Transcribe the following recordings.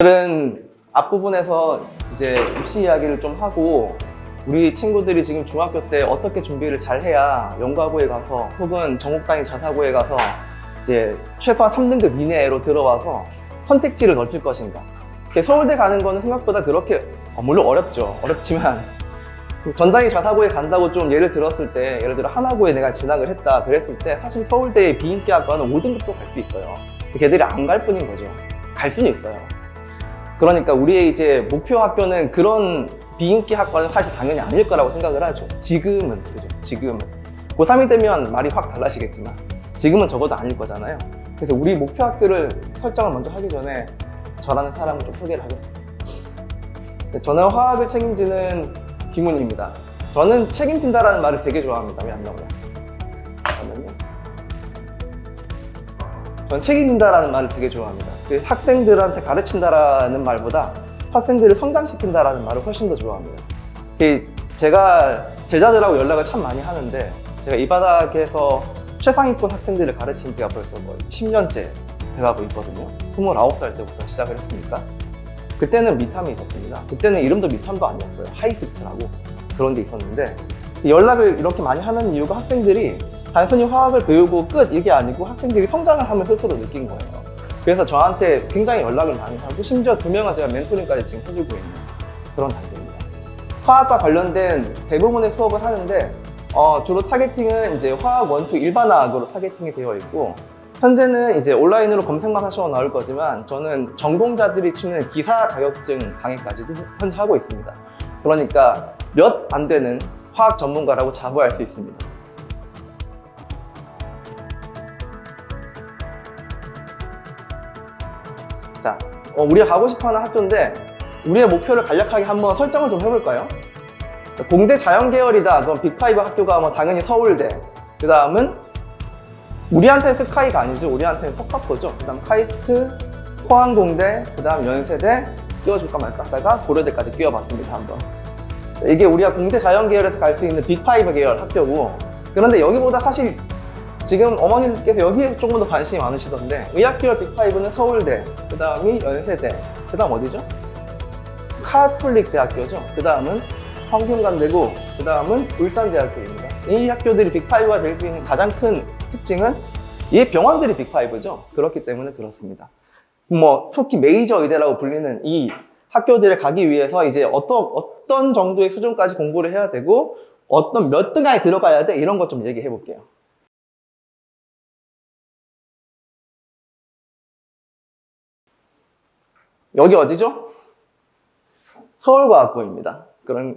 오늘은 앞부분에서 이제 입시 이야기를 좀 하고 우리 친구들이 지금 중학교 때 어떻게 준비를 잘 해야 연구하고에 가서 혹은 전국단위 자사고에 가서 이제 최소한 3등급 이내로 들어와서 선택지를 넓힐 것인가. 서울대 가는 거는 생각보다 그렇게 물론 어렵죠. 어렵지만 전단위 자사고에 간다고 좀 예를 들었을 때, 예를 들어 하나고에 내가 진학을 했다 그랬을 때 사실 서울대의 비인기 학과는 5등급도 갈 수 있어요. 걔들이 안 갈 뿐인 거죠. 갈 수는 있어요. 그러니까 우리의 이제 목표 학교는 그런 비인기 학과는 사실 당연히 아닐 거라고 생각을 하죠. 지금은, 그죠? 지금은. 고3이 되면 말이 확 달라지겠지만 지금은 적어도 아닐 거잖아요. 그래서 우리 목표 학교를 설정을 먼저 하기 전에 저라는 사람을 좀 소개를 하겠습니다. 저는 화학을 책임지는 김훈입니다. 저는 책임진다라는 말을 되게 좋아합니다. 왜 안 나오냐? 잠깐만요. 저는 책임진다라는 말을 되게 좋아합니다. 학생들한테 가르친다라는 말보다 학생들을 성장시킨다라는 말을 훨씬 더 좋아합니다. 제가 제자들하고 연락을 참 많이 하는데 제가 이 바닥에서 최상위권 학생들을 가르친 지가 벌써 거의 10년째 돼가고 있거든요. 29살 때부터 시작을 했으니까. 그때는 미탐이 있었습니다. 그때는 이름도 미탐도 아니었어요. 하이스트라고 그런 게 있었는데 연락을 이렇게 많이 하는 이유가 학생들이 단순히 화학을 배우고 끝 이게 아니고 학생들이 성장을 하면 스스로 느낀 거예요. 그래서 저한테 굉장히 연락을 많이 하고 심지어 2명은 제가 멘토링까지 지금 해주고 있는 그런 단계입니다. 화학과 관련된 대부분의 수업을 하는데 주로 타겟팅은 이제 화학 1, 2 일반화학으로 타겟팅이 되어 있고 현재는 이제 온라인으로 검색만 하셔도 나올 거지만 저는 전공자들이 치는 기사 자격증 강의까지도 현재 하고 있습니다. 그러니까 몇 안 되는 화학 전문가라고 자부할 수 있습니다. 자, 우리가 가고 싶어하는 학교인데 우리의 목표를 간략하게 한번 설정을 좀 해볼까요? 공대 자연계열이다. 그럼 빅5 학교가 뭐 당연히 서울대. 그 다음은 우리한테는 스카이가 아니죠. 우리한테는 석학고죠. 그 다음 카이스트, 포항공대, 그 다음 연세대 끼워줄까 말까 하다가 고려대까지 끼워봤습니다. 한번. 이게 우리가 공대 자연계열에서 갈 수 있는 빅5 계열 학교고 그런데 여기보다 사실 지금 어머님께서 여기에 조금 더 관심이 많으시던데 의학계열 빅5는 서울대, 그 다음이 연세대, 그 다음 어디죠? 카톨릭 대학교죠. 그 다음은 성균관대고 그 다음은 울산대학교입니다. 이 학교들이 빅5가 될 수 있는 가장 큰 특징은 이 병원들이 빅5죠. 그렇기 때문에 그렇습니다. 특히 메이저 의대라고 불리는 이 학교들에 가기 위해서 이제 어떤 정도의 수준까지 공부를 해야 되고 어떤 몇 등 안에 들어가야 돼 이런 것 좀 얘기해 볼게요. 여기 어디죠? 서울과학고입니다. 그럼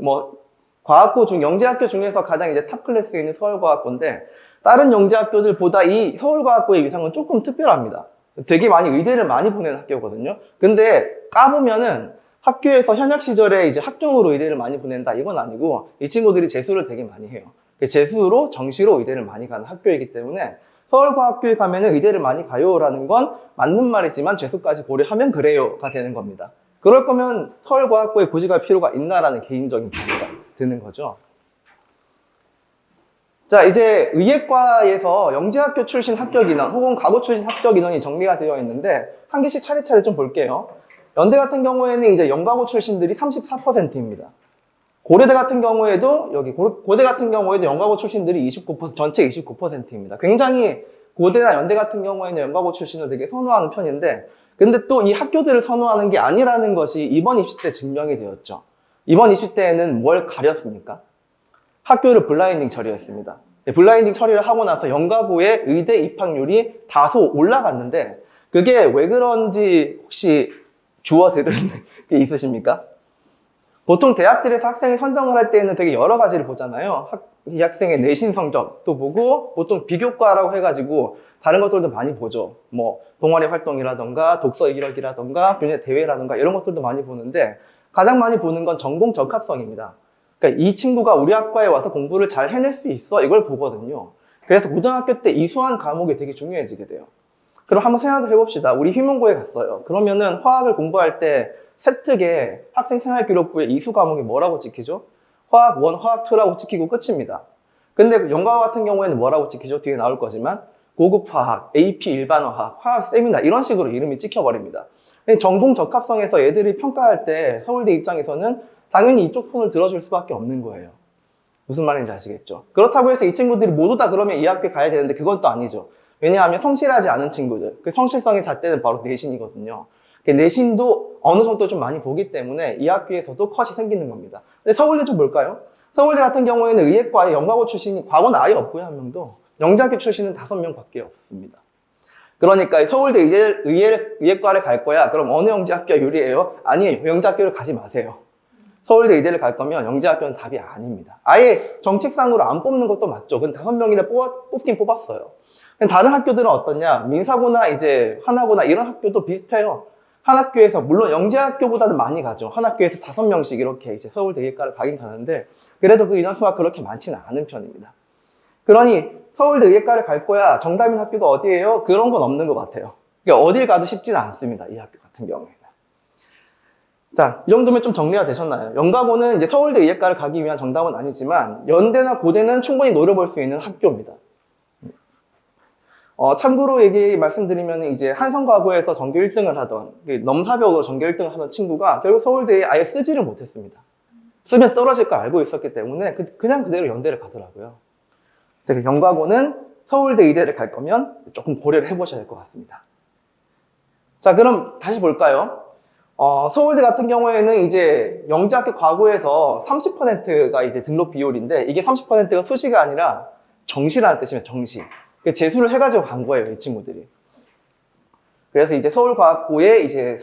과학고 중 영재학교 중에서 가장 이제 탑 클래스에 있는 서울과학고인데 다른 영재학교들보다 이 서울과학고의 위상은 조금 특별합니다. 되게 많이 의대를 많이 보내는 학교거든요. 근데 까보면은 학교에서 현역 시절에 이제 학종으로 의대를 많이 보낸다 이건 아니고 이 친구들이 재수를 되게 많이 해요. 재수로 정시로 의대를 많이 가는 학교이기 때문에 서울과학교에 가면은 의대를 많이 가요라는 건 맞는 말이지만 재수까지 고려하면 그래요가 되는 겁니다. 그럴 거면 서울과학고에 굳이 갈 필요가 있나라는 개인적인 생각이 드는 거죠. 자, 이제 의예과에서 영재학교 출신 합격 인원 혹은 과고 출신 합격 인원이 정리가 되어 있는데 한 개씩 차례차례 좀 볼게요. 연대 같은 경우에는 이제 영과고 출신들이 34%입니다. 고려대 같은 경우에도 고대 같은 경우에도 영과고 출신들이 29%, 전체 29%입니다. 굉장히 고대나 연대 같은 경우에는 영과고 출신을 되게 선호하는 편인데 근데 또 이 학교들을 선호하는 게 아니라는 것이 이번 입시 때 증명이 되었죠. 이번 입시 때에는 뭘 가렸습니까? 학교를 블라인딩 처리했습니다. 블라인딩 처리를 하고 나서 영과고의 의대 입학률이 다소 올라갔는데 그게 왜 그런지 혹시 주워 들은 게 있으십니까? 보통 대학들에서 학생을 선정을 할 때는 되게 여러 가지를 보잖아요. 이 학생의 내신 성적도 보고 보통 비교과라고 해가지고 다른 것들도 많이 보죠. 동아리 활동이라던가 독서 이력이라던가 교내 대회라던가 이런 것들도 많이 보는데 가장 많이 보는 건 전공 적합성입니다. 그러니까 이 친구가 우리 학과에 와서 공부를 잘 해낼 수 있어 이걸 보거든요. 그래서 고등학교 때 이수한 과목이 되게 중요해지게 돼요. 그럼 한번 생각을 해봅시다. 우리 휘문고에 갔어요. 그러면은 화학을 공부할 때 세특에 학생생활기록부에 이수 과목이 뭐라고 찍히죠? 화학 1, 화학 2라고 찍히고 끝입니다. 근데 영과고 같은 경우에는 뭐라고 찍히죠? 뒤에 나올 거지만 고급 화학, AP 일반 화학, 화학 세미나 이런 식으로 이름이 찍혀버립니다. 전공 적합성에서 얘들이 평가할 때 서울대 입장에서는 당연히 이쪽 손을 들어줄 수밖에 없는 거예요. 무슨 말인지 아시겠죠? 그렇다고 해서 이 친구들이 모두 다 그러면 이 학교에 가야 되는데 그건 또 아니죠. 왜냐하면 성실하지 않은 친구들, 그 성실성의 잣대는 바로 내신이거든요. 내신도 어느 정도 좀 많이 보기 때문에 이 학교에서도 컷이 생기는 겁니다. 근데 서울대 좀 볼까요? 서울대 같은 경우에는 의예과에 영과고 출신이 과거는 아예 없고요, 한 명도. 영재학교 출신은 5명 밖에 없습니다. 그러니까 서울대 의예과를 갈 거야. 그럼 어느 영재학교가 유리해요? 아니에요. 영재학교를 가지 마세요. 서울대 의대를 갈 거면 영재학교는 답이 아닙니다. 아예 정책상으로 안 뽑는 것도 맞죠. 근데 5명이나 뽑긴 뽑았어요. 다른 학교들은 어떠냐? 민사고나 이제 하나고나 이런 학교도 비슷해요. 한 학교에서, 물론 영재학교보다는 많이 가죠. 한 학교에서 5명씩 이렇게 이제 서울대 의예과를 가긴 가는데, 그래도 그 인원수가 그렇게 많지는 않은 편입니다. 그러니 서울대 의예과를 갈 거야. 정답인 학교가 어디예요? 그런 건 없는 것 같아요. 그러니까 어딜 가도 쉽지는 않습니다. 이 학교 같은 경우에는. 자, 이 정도면 좀 정리가 되셨나요? 영과고는 이제 서울대 의예과를 가기 위한 정답은 아니지만 연대나 고대는 충분히 노려볼 수 있는 학교입니다. 참고로 말씀드리면 이제 한성과고에서 전교 1등을 하던, 넘사벽으로 전교 1등을 하던 친구가 결국 서울대에 아예 쓰지를 못했습니다. 쓰면 떨어질 걸 알고 있었기 때문에 그냥 그대로 연대를 가더라고요. 그래서 영과고는 서울대 의대를 갈 거면 조금 고려를 해보셔야 될 것 같습니다. 자, 그럼 다시 볼까요? 서울대 같은 경우에는 이제 영재학교 과고에서 30%가 이제 등록 비율인데, 이게 30%가 수시가 아니라 정시라는 뜻이면 정시. 재수를 해가지고 간 거예요, 이 친구들이. 그래서 이제 서울과학고에 이제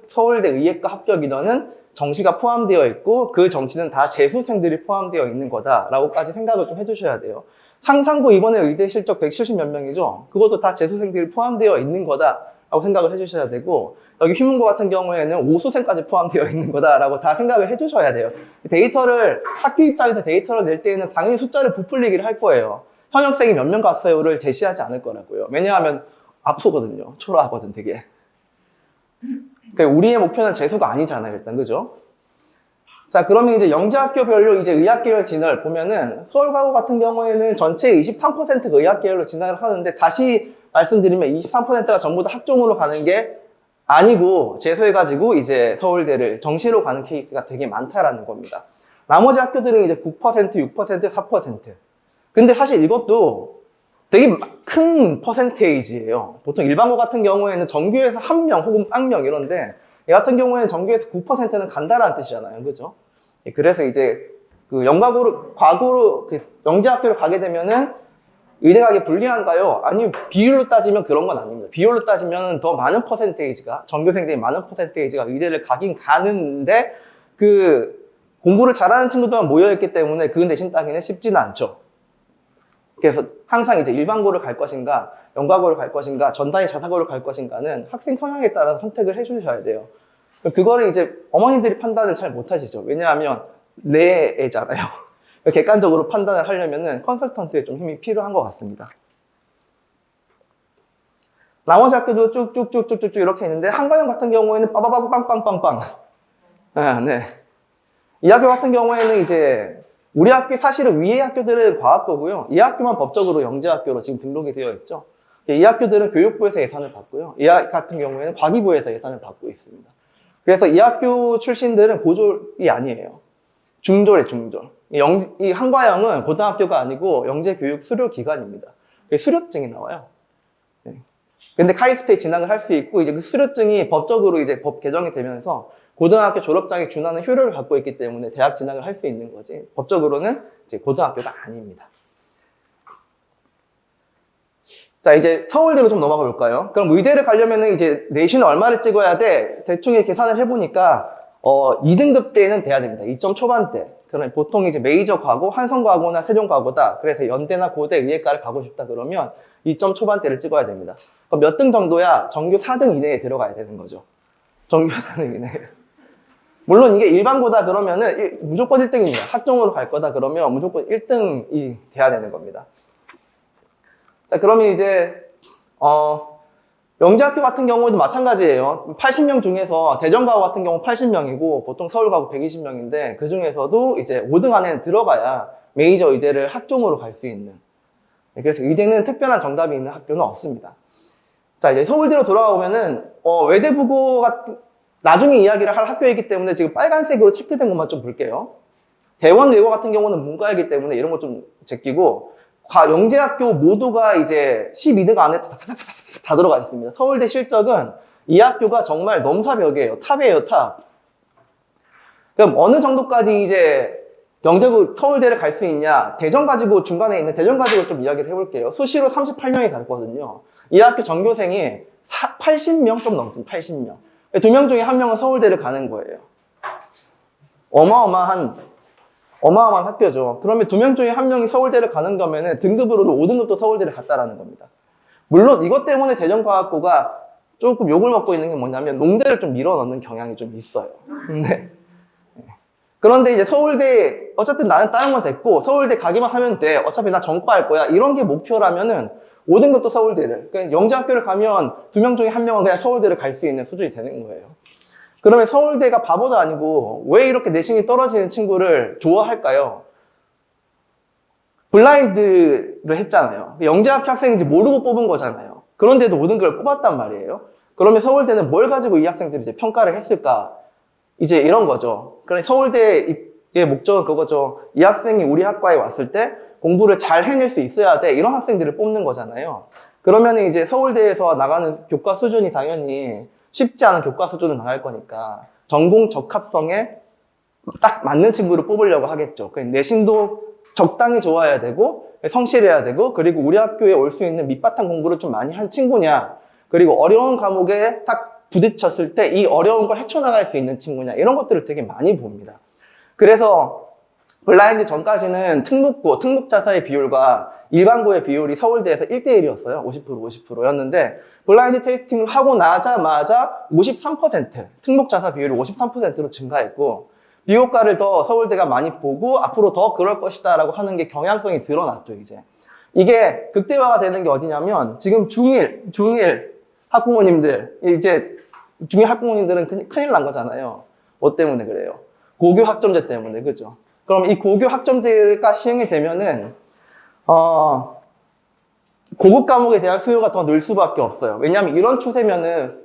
서울대 의예과 합격 인원은 정시가 포함되어 있고, 그 정시는 다 재수생들이 포함되어 있는 거다라고까지 생각을 좀 해주셔야 돼요. 상산고 이번에 의대 실적 170 몇 명이죠? 그것도 다 재수생들이 포함되어 있는 거다라고 생각을 해주셔야 되고, 여기 휴문고 같은 경우에는 오수생까지 포함되어 있는 거다라고 다 생각을 해주셔야 돼요. 데이터를, 학교 입장에서 데이터를 낼 때에는 당연히 숫자를 부풀리기를 할 거예요. 현역생이 몇 명 갔어요를 제시하지 않을 거라고요. 왜냐하면 아프거든요. 초라하거든, 되게. 그러니까 우리의 목표는 재수가 아니잖아요, 일단, 그죠? 자, 그러면 이제 영재학교별로 이제 의학계열 진을 보면은 서울과고 같은 경우에는 전체 23%가 의학계열로 진학을 하는데, 다시 말씀드리면 23%가 전부 다 학종으로 가는 게 아니고 재수해가지고 이제 서울대를 정시로 가는 케이스가 되게 많다라는 겁니다. 나머지 학교들은 이제 9%, 6%, 4%. 근데 사실 이것도 되게 큰 퍼센테이지예요. 보통 일반고 같은 경우에는 정규에서 1명 혹은 깡명 이런데, 얘 같은 경우에는 정규에서 9%는 간다라는 뜻이잖아요. 그죠? 그래서 이제 그 과고로 영재학교를 가게 되면은 의대 가기 불리한가요? 아니, 비율로 따지면 그런 건 아닙니다. 비율로 따지면 더 많은 퍼센테이지가, 전교생들이 많은 퍼센테이지가 의대를 가긴 가는데, 공부를 잘하는 친구들만 모여있기 때문에 그 내신 따기는 쉽지는 않죠. 그래서 항상 이제 일반고를 갈 것인가, 영과고를 갈 것인가, 전단위 자사고를 갈 것인가는 학생 성향에 따라서 선택을 해주셔야 돼요. 그거를 이제 어머니들이 판단을 잘 못하시죠. 왜냐하면 내 애잖아요. 객관적으로 판단을 하려면은 컨설턴트의 좀 힘이 필요한 것 같습니다. 나머지 학교도 쭉쭉쭉쭉쭉 이렇게 있는데, 한과영 같은 경우에는 빠바바고 빵빵빵빵. 네. 이 학교 같은 경우에는 이제 우리 학교 사실은 위의 학교들은 과학고고요. 이 학교만 법적으로 영재학교로 지금 등록이 되어 있죠. 이 학교들은 교육부에서 예산을 받고요. 이 학교 같은 경우에는 과기부에서 예산을 받고 있습니다. 그래서 이 학교 출신들은 고졸이 아니에요. 중졸이에요, 중졸. 이 한과영은 고등학교가 아니고 영재교육 수료기관입니다. 수료증이 나와요. 근데 카이스트에 진학을 할 수 있고, 이제 그 수료증이 법적으로 이제 법 개정이 되면서 고등학교 졸업장에 준하는 효력을 갖고 있기 때문에 대학 진학을 할 수 있는 거지, 법적으로는 이제 고등학교가 아닙니다. 자, 이제 서울대로 좀 넘어가 볼까요? 그럼 의대를 가려면은 이제 내신을 얼마를 찍어야 돼? 대충 계산을 해보니까 2등급 대는 돼야 됩니다. 2점 초반대. 그러면 보통 이제 메이저 과고, 한성과고나 세종과고다. 그래서 연대나 고대 의예과를 가고 싶다 그러면 2점 초반대를 찍어야 됩니다. 그럼 몇 등 정도야? 전교 4등 이내에 들어가야 되는 거죠. 전교 4등 이내에. 물론 이게 일반고다 그러면은 무조건 1등입니다. 학종으로 갈 거다 그러면 무조건 1등이 돼야 되는 겁니다. 자, 그러면 이제 영재학교 같은 경우에도 마찬가지예요. 80명 중에서 대전과고 같은 경우 80명이고 보통 서울과고 120명인데, 그 중에서도 이제 5등 안에 들어가야 메이저 의대를 학종으로 갈 수 있는, 그래서 의대는 특별한 정답이 있는 학교는 없습니다. 자, 이제 서울대로 돌아오면은, 외대부고가 나중에 이야기를 할 학교이기 때문에 지금 빨간색으로 체크된 것만 좀 볼게요. 대원외고 같은 경우는 문과이기 때문에 이런 거 좀 제끼고, 영재학교 모두가 이제 12등 안에 다 들어가 있습니다. 서울대 실적은 이 학교가 정말 넘사벽이에요. 탑이에요, 탑. 그럼 어느 정도까지 이제 영재고 서울대를 갈 수 있냐? 대전 가지고 중간에 있는 대전 가지고 좀 이야기를 해볼게요. 수시로 38명이 갔거든요. 이 학교 전교생이 80명 좀 넘습니다. 80명. 2명 중에 1명은 서울대를 가는 거예요. 어마어마한 학교죠. 그러면 2명 중에 1명이 서울대를 가는 거면은 등급으로도 5등급도 서울대를 갔다라는 겁니다. 물론 이것 때문에 대전과학고가 조금 욕을 먹고 있는 게 뭐냐면 농대를 좀 밀어넣는 경향이 좀 있어요. 그런데 이제 서울대 어쨌든 나는 다른 건 됐고 서울대 가기만 하면 돼. 어차피 나 전과할 거야. 이런 게 목표라면은 5등급도 서울대를. 그러니까 영재학교를 가면 2명 중에 1명은 그냥 서울대를 갈 수 있는 수준이 되는 거예요. 그러면 서울대가 바보도 아니고 왜 이렇게 내신이 떨어지는 친구를 좋아할까요? 블라인드를 했잖아요. 영재학교 학생인지 모르고 뽑은 거잖아요. 그런데도 5등급을 뽑았단 말이에요. 그러면 서울대는 뭘 가지고 이 학생들이 이제 평가를 했을까? 이제 이런 거죠. 그러니까 서울대의 목적은 그거죠. 이 학생이 우리 학과에 왔을 때 공부를 잘 해낼 수 있어야 돼. 이런 학생들을 뽑는 거잖아요. 그러면 이제 서울대에서 나가는 교과 수준이 당연히 쉽지 않은 교과 수준을 나갈 거니까 전공 적합성에 딱 맞는 친구를 뽑으려고 하겠죠. 내신도 적당히 좋아야 되고 성실해야 되고 그리고 우리 학교에 올 수 있는 밑바탕 공부를 좀 많이 한 친구냐 그리고 어려운 과목에 딱 부딪혔을 때 이 어려운 걸 헤쳐나갈 수 있는 친구냐 이런 것들을 되게 많이 봅니다. 그래서 블라인드 전까지는 특목자사의 비율과 일반고의 비율이 서울대에서 1대1이었어요. 50%였는데 블라인드 테이스팅을 하고 나자마자 53% 특목자사 비율이 53%로 증가했고 비교과를 더 서울대가 많이 보고 앞으로 더 그럴 것이다 라고 하는 게 경향성이 드러났죠. 이게 극대화가 되는 게 어디냐면 지금 중1 학부모님들 이제 중1 학부모님들은 큰일 난 거잖아요. 뭐 때문에 그래요? 고교 학점제 때문에, 그죠? 그럼 이 고교 학점제가 시행이 되면은, 고급 과목에 대한 수요가 더 늘 수밖에 없어요. 왜냐하면 이런 추세면은,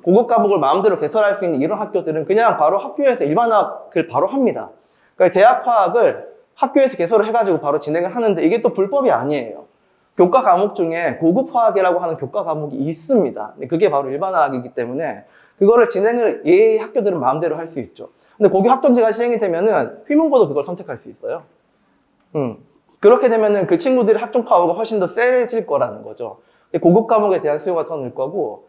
고급 과목을 마음대로 개설할 수 있는 이런 학교들은 그냥 바로 학교에서 일반학을 바로 합니다. 그러니까 대학화학을 학교에서 개설을 해가지고 바로 진행을 하는데 이게 또 불법이 아니에요. 교과 과목 중에 고급화학이라고 하는 교과 과목이 있습니다. 그게 바로 일반화학이기 때문에 그거를 진행을 학교들은 마음대로 할 수 있죠. 근데 고교 학점제가 시행이 되면은 휘문고도 그걸 선택할 수 있어요. 그렇게 되면은 그 친구들의 학종 파워가 훨씬 더 세질 거라는 거죠. 고급 과목에 대한 수요가 더 늘 거고,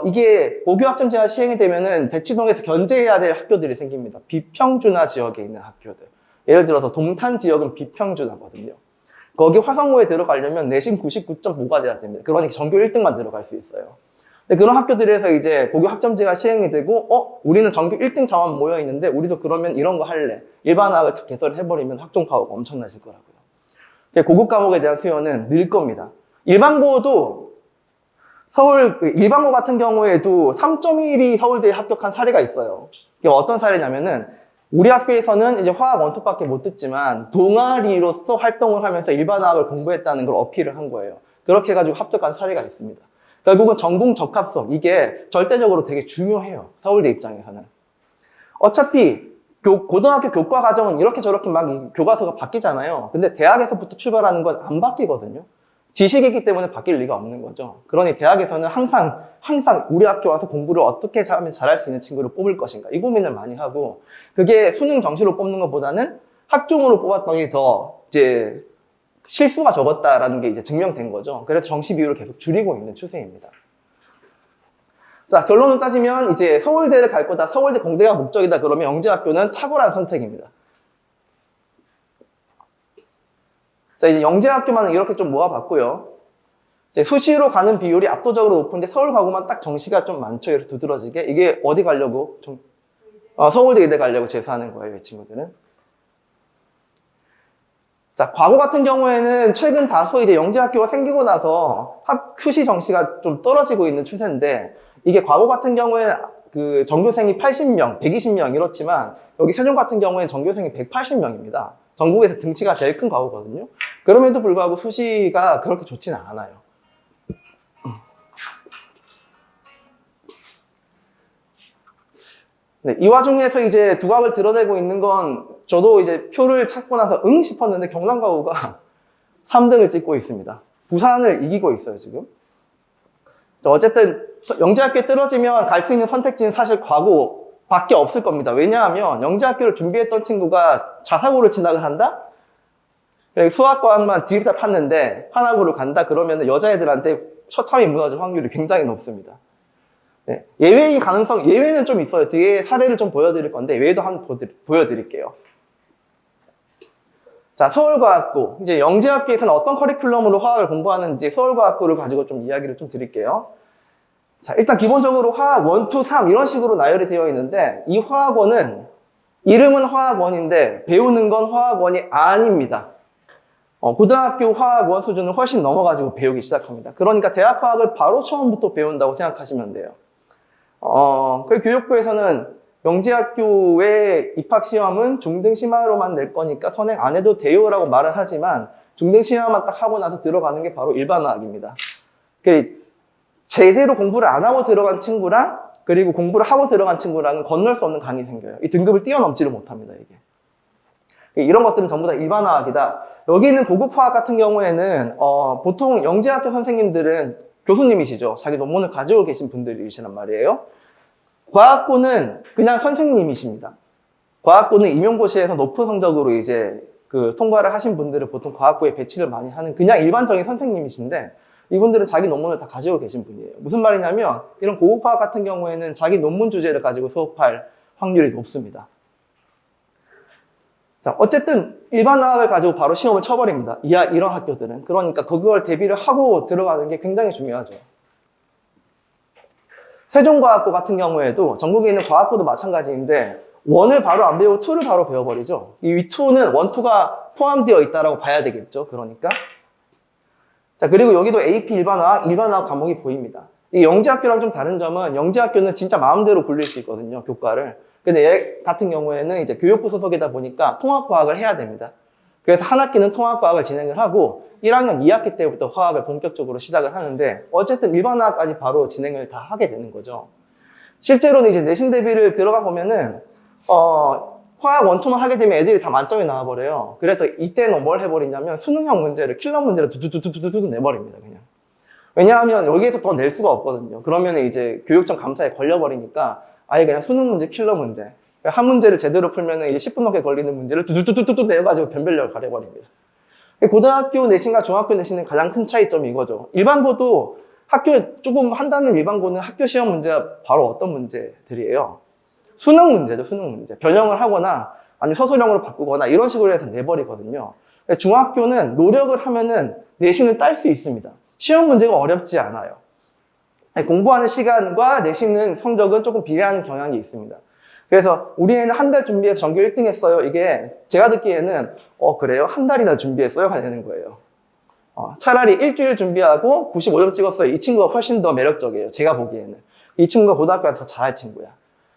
이게 고교 학점제가 시행이 되면은 대치동에서 견제해야 될 학교들이 생깁니다. 비평준화 지역에 있는 학교들. 예를 들어서 동탄 지역은 비평준화거든요. 거기 화성고에 들어가려면 내신 99.5가 돼야 됩니다. 그러니까 전교 1등만 들어갈 수 있어요. 근데 그런 학교들에서 이제 고교 학점제가 시행이 되고, 우리는 전교 1등 자원 모여 있는데, 우리도 그러면 이런 거 할래. 일반학을 개설을 해버리면 학종 파워가 엄청나질 거라고요. 고급 과목에 대한 수요는 늘 겁니다. 일반고도 일반고 같은 경우에도 3.1이 서울대에 합격한 사례가 있어요. 이게 어떤 사례냐면은, 우리 학교에서는 이제 화학 원투밖에 못 듣지만 동아리로서 활동을 하면서 일반화학을 공부했다는 걸 어필을 한 거예요. 그렇게 해가지고 합격한 사례가 있습니다. 결국은 전공 적합성, 이게 절대적으로 되게 중요해요. 서울대 입장에서는. 어차피 고등학교 교과 과정은 이렇게 저렇게 막 교과서가 바뀌잖아요. 근데 대학에서부터 출발하는 건 안 바뀌거든요. 지식이기 때문에 바뀔 리가 없는 거죠. 그러니 대학에서는 항상 우리 학교 와서 공부를 어떻게 하면 잘할 수 있는 친구를 뽑을 것인가 이 고민을 많이 하고 그게 수능 정시로 뽑는 것보다는 학종으로 뽑았더니 더 이제 실수가 적었다라는 게 이제 증명된 거죠. 그래서 정시 비율을 계속 줄이고 있는 추세입니다. 자, 결론을 따지면 이제 서울대를 갈 거다, 서울대 공대가 목적이다 그러면 영재학교는 탁월한 선택입니다. 자, 이제 영재학교만 이렇게 좀 모아봤고요. 이제 수시로 가는 비율이 압도적으로 높은데 서울 가고만 딱 정시가 좀 많죠. 이렇게 두드러지게. 이게 어디 가려고? 서울대 의대 가려고 재수하는 거예요, 이 친구들은. 자, 과거 같은 경우에는 최근 다소 이제 영재학교가 생기고 나서 수시 정시가 좀 떨어지고 있는 추세인데 이게 과거 같은 경우에는 그 전교생이 80명, 120명 이렇지만 여기 세종 같은 경우에는 전교생이 180명입니다. 전국에서 등치가 제일 큰 과거거든요. 그럼에도 불구하고 수시가 그렇게 좋지는 않아요. 네, 이 와중에서 이제 두각을 드러내고 있는 건 저도 이제 표를 찾고 나서 응 싶었는데 경남과구가 3등을 찍고 있습니다. 부산을 이기고 있어요, 지금. 어쨌든 영재학교에 떨어지면 갈 수 있는 선택지는 사실 과구밖에 없을 겁니다. 왜냐하면 영재학교를 준비했던 친구가 자사고를 진학을 한다? 수학과만 드립다 팠는데 하나고를 간다? 그러면 여자애들한테 처참히 무너질 확률이 굉장히 높습니다. 네, 예외의 가능성, 예외는 좀 있어요. 뒤에 사례를 좀 보여드릴 건데, 예외도 한번 보여드릴게요. 자, 서울과학고. 이제 영재학교에서는 어떤 커리큘럼으로 화학을 공부하는지 서울과학고를 가지고 좀 이야기를 좀 드릴게요. 자, 일단 기본적으로 화학 1, 2, 3 이런 식으로 나열이 되어 있는데, 이 화학원은, 이름은 화학원인데, 배우는 건 화학원이 아닙니다. 고등학교 화학원 수준을 훨씬 넘어가지고 배우기 시작합니다. 그러니까 대학화학을 바로 처음부터 배운다고 생각하시면 돼요. 그리고 교육부에서는 영재학교의 입학시험은 중등심화로만 낼 거니까 선행 안 해도 돼요라고 말을 하지만 중등심화만 딱 하고 나서 들어가는 게 바로 일반화학입니다. 제대로 공부를 안 하고 들어간 친구랑 그리고 공부를 하고 들어간 친구랑은 건널 수 없는 강이 생겨요. 이 등급을 뛰어넘지를 못합니다, 이게. 이런 것들은 전부 다 일반화학이다. 여기 있는 고급화학 같은 경우에는 보통 영재학교 선생님들은 교수님이시죠. 자기 논문을 가지고 계신 분들이시란 말이에요. 과학고는 그냥 선생님이십니다. 과학고는 임용고시에서 높은 성적으로 이제 통과를 하신 분들을 보통 과학고에 배치를 많이 하는 그냥 일반적인 선생님이신데 이분들은 자기 논문을 다 가지고 계신 분이에요. 무슨 말이냐면 이런 고급화학 같은 경우에는 자기 논문 주제를 가지고 수업할 확률이 높습니다. 자, 어쨌든 일반화학을 가지고 바로 시험을 쳐버립니다. 이런 학교들은. 그러니까 그걸 대비를 하고 들어가는 게 굉장히 중요하죠. 세종과학고 같은 경우에도 전국에 있는 과학고도 마찬가지인데 1을 바로 안 배우고 2를 바로 배워버리죠. 이 2는 1, 2가 포함되어 있다라고 봐야 되겠죠. 그러니까. 자, 그리고 여기도 AP 일반화학 과목이 보입니다. 이 영재학교랑 좀 다른 점은 영재학교는 진짜 마음대로 굴릴 수 있거든요. 교과를. 근데 얘 같은 경우에는 이제 교육부 소속이다 보니까 통합과학을 해야 됩니다. 그래서 한 학기는 통합과학을 진행을 하고 1학년 2학기 때부터 화학을 본격적으로 시작을 하는데 어쨌든 일반화학까지 바로 진행을 다 하게 되는 거죠. 실제로는 이제 내신 대비를 들어가 보면은 화학 원투만 하게 되면 애들이 다 만점이 나와버려요. 그래서 이때는 뭘 해버리냐면 수능형 문제를 킬러 문제를 두두두두두두 내버립니다. 그냥. 왜냐하면 여기에서 더 낼 수가 없거든요. 그러면 이제 교육청 감사에 걸려버리니까 아예 그냥 수능 문제, 킬러 문제. 한 문제를 제대로 풀면 이제 10분 넘게 걸리는 문제를 두두두두두 내가지고 변별력을 가려버립니다. 고등학교 내신과 중학교 내신의 가장 큰 차이점이 이거죠. 일반고도 학교 조금 한다는 일반고는 학교 시험 문제가 바로 어떤 문제들이에요? 수능 문제죠, 수능 문제. 변형을 하거나 아니면 서술형으로 바꾸거나 이런 식으로 해서 내버리거든요. 중학교는 노력을 하면은 내신을 딸 수 있습니다. 시험 문제가 어렵지 않아요. 공부하는 시간과 내신은 성적은 조금 비례하는 경향이 있습니다. 그래서 우리 애는 한 달 준비해서 전교 1등 했어요. 이게 제가 듣기에는 그래요? 한 달이나 준비했어요? 가 되는 거예요. 차라리 일주일 준비하고 95점 찍었어요. 이 친구가 훨씬 더 매력적이에요. 제가 보기에는. 이 친구가 고등학교에서 더 잘할 친구야.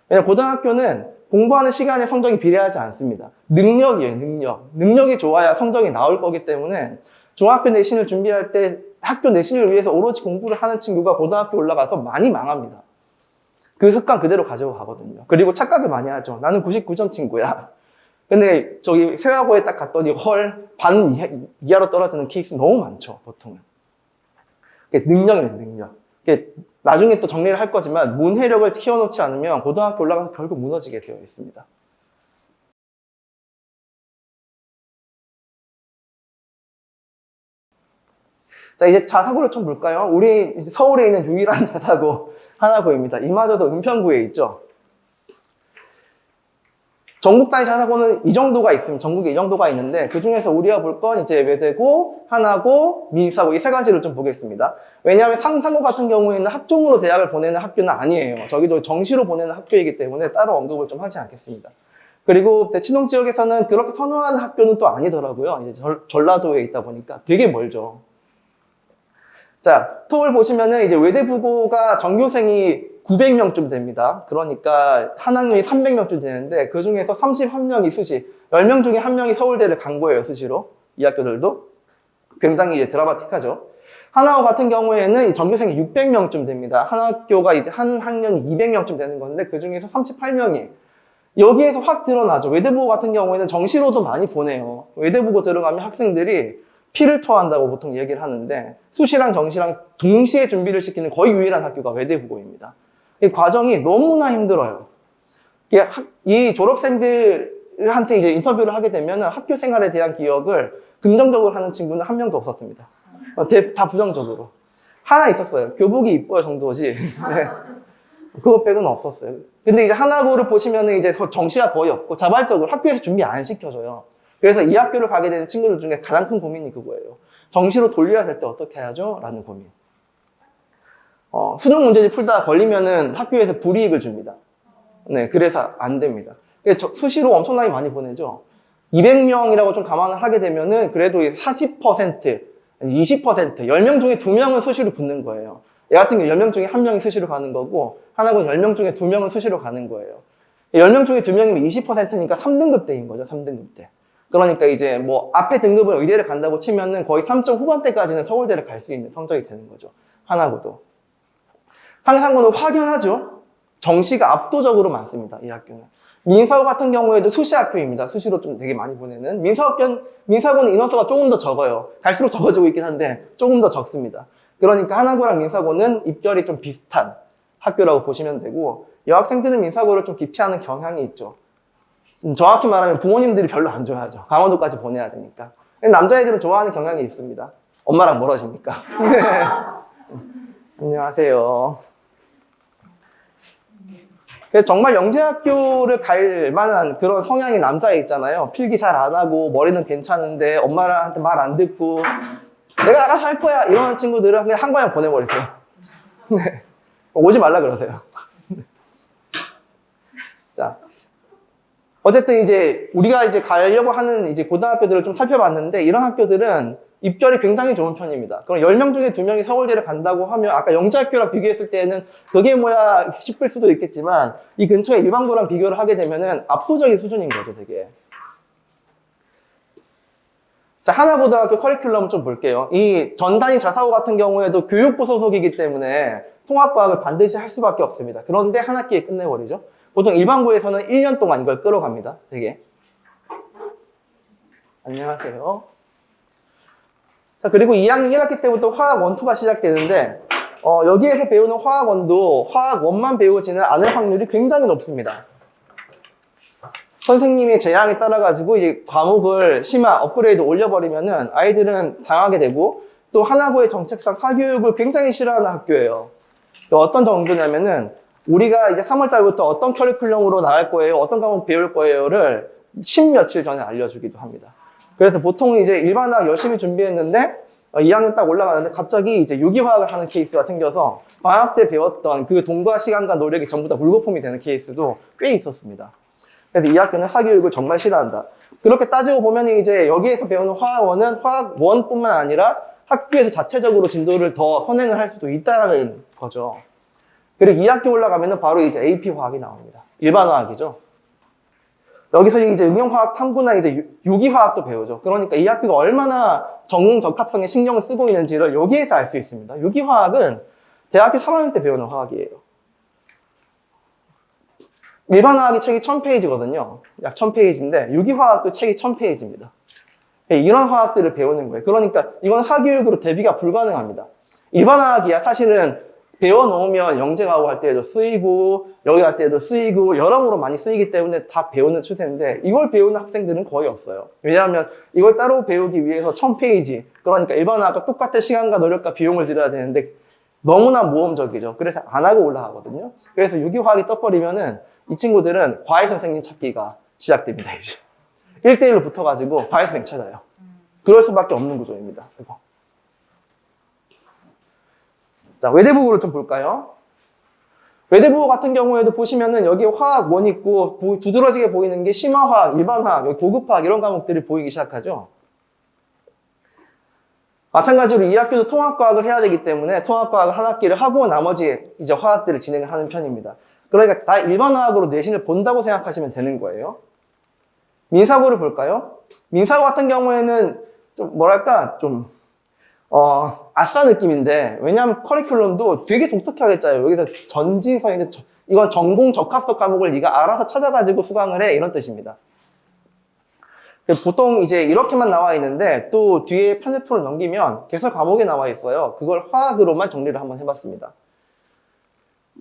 왜냐면 고등학교는 공부하는 시간에 성적이 비례하지 않습니다. 능력이에요, 능력. 능력이 좋아야 성적이 나올 거기 때문에 중학교 내신을 준비할 때 학교 내신을 위해서 오로지 공부를 하는 친구가 고등학교 올라가서 많이 망합니다. 그 습관 그대로 가지고 가거든요. 그리고 착각을 많이 하죠. 나는 99점 친구야. 근데 저기 세화고에 딱 갔더니 헐, 반 이하로 떨어지는 케이스 너무 많죠, 보통은. 능력이에요, 능력. 나중에 또 정리를 할 거지만 문해력을 키워놓지 않으면 고등학교 올라가서 결국 무너지게 되어 있습니다. 자, 이제 자사고를 좀 볼까요? 우리 이제 서울에 있는 유일한 자사고 하나고입니다. 이마저도 은평구에 있죠. 전국 단위 자사고는 이 정도가 있습니다. 전국에 이 정도가 있는데 그 중에서 우리가 볼 건 이제 외대고, 하나고, 민사고 이 세 가지를 좀 보겠습니다. 왜냐하면 상사고 같은 경우에는 학종으로 대학을 보내는 학교는 아니에요. 저기도 정시로 보내는 학교이기 때문에 따로 언급을 좀 하지 않겠습니다. 그리고 대치동 지역에서는 그렇게 선호하는 학교는 또 아니더라고요. 이제 전라도에 있다 보니까 되게 멀죠. 자, 토를 보시면은 이제 외대부고가 전교생이 900명쯤 됩니다. 그러니까 한 학년이 300명쯤 되는데 그 중에서 31명이 수시, 10명 중에 1명이 서울대를 간 거예요, 수시로. 이 학교들도. 굉장히 이제 드라마틱하죠. 하나고 같은 경우에는 이 전교생이 600명쯤 됩니다. 한 학교가 이제 한 학년이 200명쯤 되는 건데 그 중에서 38명이 여기에서 확 드러나죠. 외대부고 같은 경우에는 정시로도 많이 보내요. 외대부고 들어가면 학생들이 피를 토한다고 보통 얘기를 하는데 수시랑 정시랑 동시에 준비를 시키는 거의 유일한 학교가 외대부고입니다. 이 과정이 너무나 힘들어요. 이 졸업생들한테 이제 인터뷰를 하게 되면 학교 생활에 대한 기억을 긍정적으로 하는 친구는 한 명도 없었습니다. 다 부정적으로. 하나 있었어요. 교복이 이뻐요 정도지. 네. 그것 빼고는 없었어요. 근데 이제 하나고를 보시면은 이제 정시가 거의 없고 자발적으로 학교에서 준비 안 시켜줘요. 그래서 이 학교를 가게 되는 친구들 중에 가장 큰 고민이 그거예요. 정시로 돌려야 될 때 어떻게 해야죠? 라는 고민. 수능 문제집 풀다가 걸리면은 학교에서 불이익을 줍니다. 네, 그래서 안 됩니다. 수시로 엄청나게 많이 보내죠. 200명이라고 좀 감안을 하게 되면은 그래도 40%, 20%, 10명 중에 2명은 수시로 붙는 거예요. 얘 같은 경우 10명 중에 1명이 수시로 가는 거고, 하나는 10명 중에 2명은 수시로 가는 거예요. 10명 중에 2명이면 20%니까 3등급대인 거죠, 3등급대. 그러니까 이제 뭐 앞에 등급은 의대를 간다고 치면은 거의 3점 후반대까지는 서울대를 갈 수 있는 성적이 되는 거죠. 하나고도. 상상고는 확연하죠. 정시가 압도적으로 많습니다, 이 학교는. 민사고 같은 경우에도 수시 학교입니다. 수시로 좀 되게 많이 보내는. 민사고는 인원수가 조금 더 적어요. 갈수록 적어지고 있긴 한데 조금 더 적습니다. 그러니까 하나고랑 민사고는 입결이 좀 비슷한 학교라고 보시면 되고 여학생들은 민사고를 좀 기피하는 경향이 있죠. 정확히 말하면 부모님들이 별로 안 좋아하죠. 강원도까지 보내야 되니까. 남자애들은 좋아하는 경향이 있습니다. 엄마랑 멀어지니까. 네. 안녕하세요. 그래서 정말 영재학교를 갈 만한 그런 성향의 남자애 있잖아요. 필기 잘 안 하고 머리는 괜찮은데 엄마한테 말 안 듣고 내가 알아서 할 거야 이런 친구들은 그냥 한 과에 보내버리세요. 네. 오지 말라 그러세요. 자, 어쨌든 이제 우리가 이제 가려고 하는 이제 고등학교들을 좀 살펴봤는데 이런 학교들은 입결이 굉장히 좋은 편입니다. 그럼 10명 중에 2명이 서울대를 간다고 하면 아까 영재학교랑 비교했을 때는 그게 뭐야 싶을 수도 있겠지만 이 근처에 일반고랑 비교를 하게 되면은 압도적인 수준인 거죠, 되게. 자, 하나고등학교 커리큘럼 좀 볼게요. 이 전단위 자사고 같은 경우에도 교육부 소속이기 때문에 통합과학을 반드시 할 수밖에 없습니다. 그런데 한 학기에 끝내버리죠. 보통 일반고에서는 1년 동안 이걸 끌어갑니다, 되게. 안녕하세요. 자, 그리고 2학년 1학기 때부터 화학 1, 2가 시작되는데 여기에서 배우는 화학 1도 화학 1만 배우지는 않을 확률이 굉장히 높습니다. 선생님의 제안에 따라 가지고 이제 과목을 심화 업그레이드 올려버리면은 아이들은 당하게 되고 또 하나고의 정책상 사교육을 굉장히 싫어하는 학교예요. 어떤 정도냐면은 우리가 이제 3월 달부터 어떤 커리큘럼으로 나갈 거예요, 어떤 과목 배울 거예요를 10며칠 전에 알려주기도 합니다. 그래서 보통 이제 일반화학 열심히 준비했는데 2학년 딱 올라가는데 갑자기 이제 유기화학을 하는 케이스가 생겨서 방학 때 배웠던 그 돈과 시간과 노력이 전부 다 물거품이 되는 케이스도 꽤 있었습니다. 그래서 이 학교는 사교육을 정말 싫어한다. 그렇게 따지고 보면 이제 여기에서 배우는 화학원은 화학 1뿐만 아니라 학교에서 자체적으로 진도를 더 선행을 할 수도 있다는 거죠. 그리고 2학기 올라가면은 바로 이제 AP 화학이 나옵니다. 일반화학이죠. 여기서 이제 응용화학 탐구나 이제 유기화학도 배우죠. 그러니까 이 학교가 얼마나 전공 적합성에 신경을 쓰고 있는지를 여기에서 알 수 있습니다. 유기화학은 대학교 3학년 때 배우는 화학이에요. 일반화학이 책이 1000페이지거든요. 약 1000페이지인데 유기화학도 책이 1000페이지입니다. 이런 화학들을 배우는 거예요. 그러니까 이건 사교육으로 대비가 불가능합니다. 일반화학이야 사실은 배워놓으면 영재가고 할 때에도 쓰이고 여기 갈 때에도 쓰이고 여러모로 많이 쓰이기 때문에 다 배우는 추세인데 이걸 배우는 학생들은 거의 없어요. 왜냐하면 이걸 따로 배우기 위해서 1000페이지 그러니까 일반화학과 똑같은 시간과 노력과 비용을 들여야 되는데 너무나 모험적이죠. 그래서 안 하고 올라가거든요. 그래서 유기화학이 떠버리면은 이 친구들은 과외 선생님 찾기가 시작됩니다. 이제 1대1로 붙어가지고 과외 선생님 찾아요. 그럴 수밖에 없는 구조입니다. 이거. 자, 외대부고를 좀 볼까요? 외대부고 같은 경우에도 보시면은 여기 화학 1 있고 두드러지게 보이는 게 심화화학, 일반화학, 여기 고급화학 이런 과목들이 보이기 시작하죠. 마찬가지로 이 학교도 통합과학을 해야 되기 때문에 통합과학을 한 학기를 하고 나머지 이제 화학들을 진행을 하는 편입니다. 그러니까 다 일반화학으로 내신을 본다고 생각하시면 되는 거예요. 민사고를 볼까요? 민사고 같은 경우에는 좀 뭐랄까 좀 아싸 느낌인데, 왜냐하면 커리큘럼도 되게 독특하게 짜요. 여기서 전지서인데 이건 전공 적합성 과목을 네가 알아서 찾아가지고 수강을 해, 이런 뜻입니다. 보통 이제 이렇게만 나와 있는데 또 뒤에 편집표를 넘기면 개설 과목에 나와 있어요. 그걸 화학으로만 정리를 한번 해봤습니다.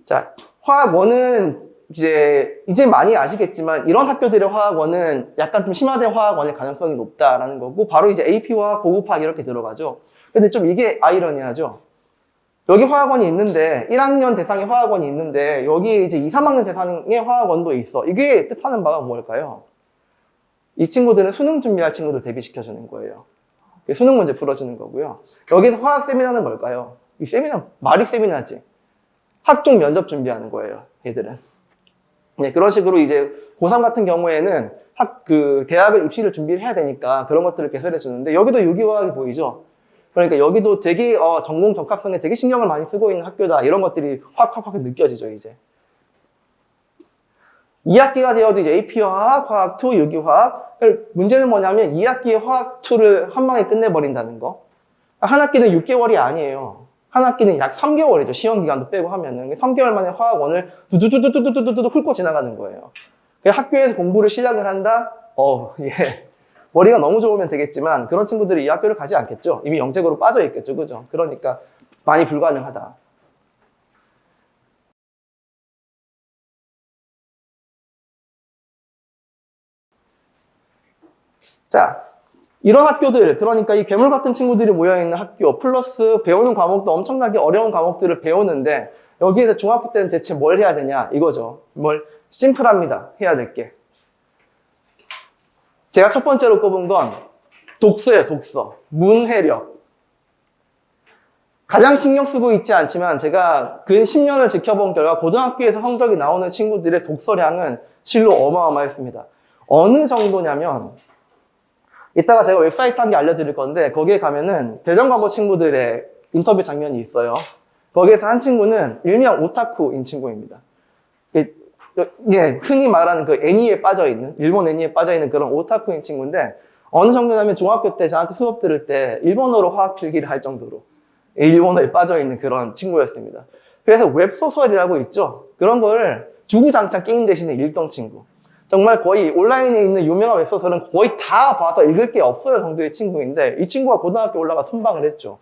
자, 화학원은 이제 많이 아시겠지만 이런 학교들의 화학원은 약간 좀 심화된 화학원일 가능성이 높다라는 거고, 바로 이제 AP화, 고급화학 이렇게 들어가죠. 근데 좀 이게 아이러니하죠. 여기 화학원이 있는데 1학년 대상의 화학원이 있는데 여기 이제 2, 3학년 대상의 화학원도 있어. 이게 뜻하는 바가 뭘까요? 이 친구들은 수능 준비할 친구들 대비시켜주는 거예요. 수능 문제 풀어주는 거고요. 여기서 화학 세미나는 뭘까요? 이 세미나, 말이 세미나지. 학종 면접 준비하는 거예요, 얘들은. 네, 그런 식으로 이제 고3 같은 경우에는 대학을 입시를 준비를 해야 되니까 그런 것들을 개설해 주는데, 여기도 유기화학이 보이죠? 그러니까 여기도 되게 전공 적합성에 되게 신경을 많이 쓰고 있는 학교다, 이런 것들이 확 느껴지죠, 이제. 2학기가 되어도 이제 AP화학, 화학2, 유기화학. 문제는 뭐냐면 2학기에 화학2를 한 방에 끝내버린다는 거. 한 학기는 6개월이 아니에요. 한 학기는 약 3개월이죠. 시험 기간도 빼고 하면은. 3개월 만에 화학원을 두두두두두두두두 훑고 지나가는 거예요. 학교에서 공부를 시작을 한다? 예. 머리가 너무 좋으면 되겠지만 그런 친구들이 이 학교를 가지 않겠죠. 이미 영재고로 빠져 있겠죠. 그죠? 그러니까 많이 불가능하다. 자, 이런 학교들, 그러니까 이 괴물 같은 친구들이 모여있는 학교, 플러스 배우는 과목도 엄청나게 어려운 과목들을 배우는데, 여기에서 중학교 때는 대체 뭘 해야 되냐, 이거죠. 심플합니다. 해야 될 게. 제가 첫 번째로 꼽은 건 독서예요, 독서. 문해력. 가장 신경 쓰고 있지 않지만 제가 근 10년을 지켜본 결과 고등학교에서 성적이 나오는 친구들의 독서량은 실로 어마어마했습니다. 어느 정도냐면, 이따가 제가 웹사이트 한 개 알려드릴 건데 거기에 가면은 대전과고 친구들의 인터뷰 장면이 있어요. 거기에서 한 친구는 일명 오타쿠인 친구입니다. 흔히 말하는 그 애니에 빠져있는, 일본 애니에 빠져있는 그런 오타쿠인 친구인데, 어느 정도냐면 중학교 때 저한테 수업 들을 때 일본어로 화학 필기를 할 정도로 일본어에 빠져있는 그런 친구였습니다. 그래서 웹소설이라고 있죠. 그런 거를 주구장창 게임 대신에 읽던 친구. 정말 거의 온라인에 있는 유명한 웹소설은 거의 다 봐서 읽을 게 없어요 정도의 친구인데, 이 친구가 고등학교 올라가 선방을 했죠.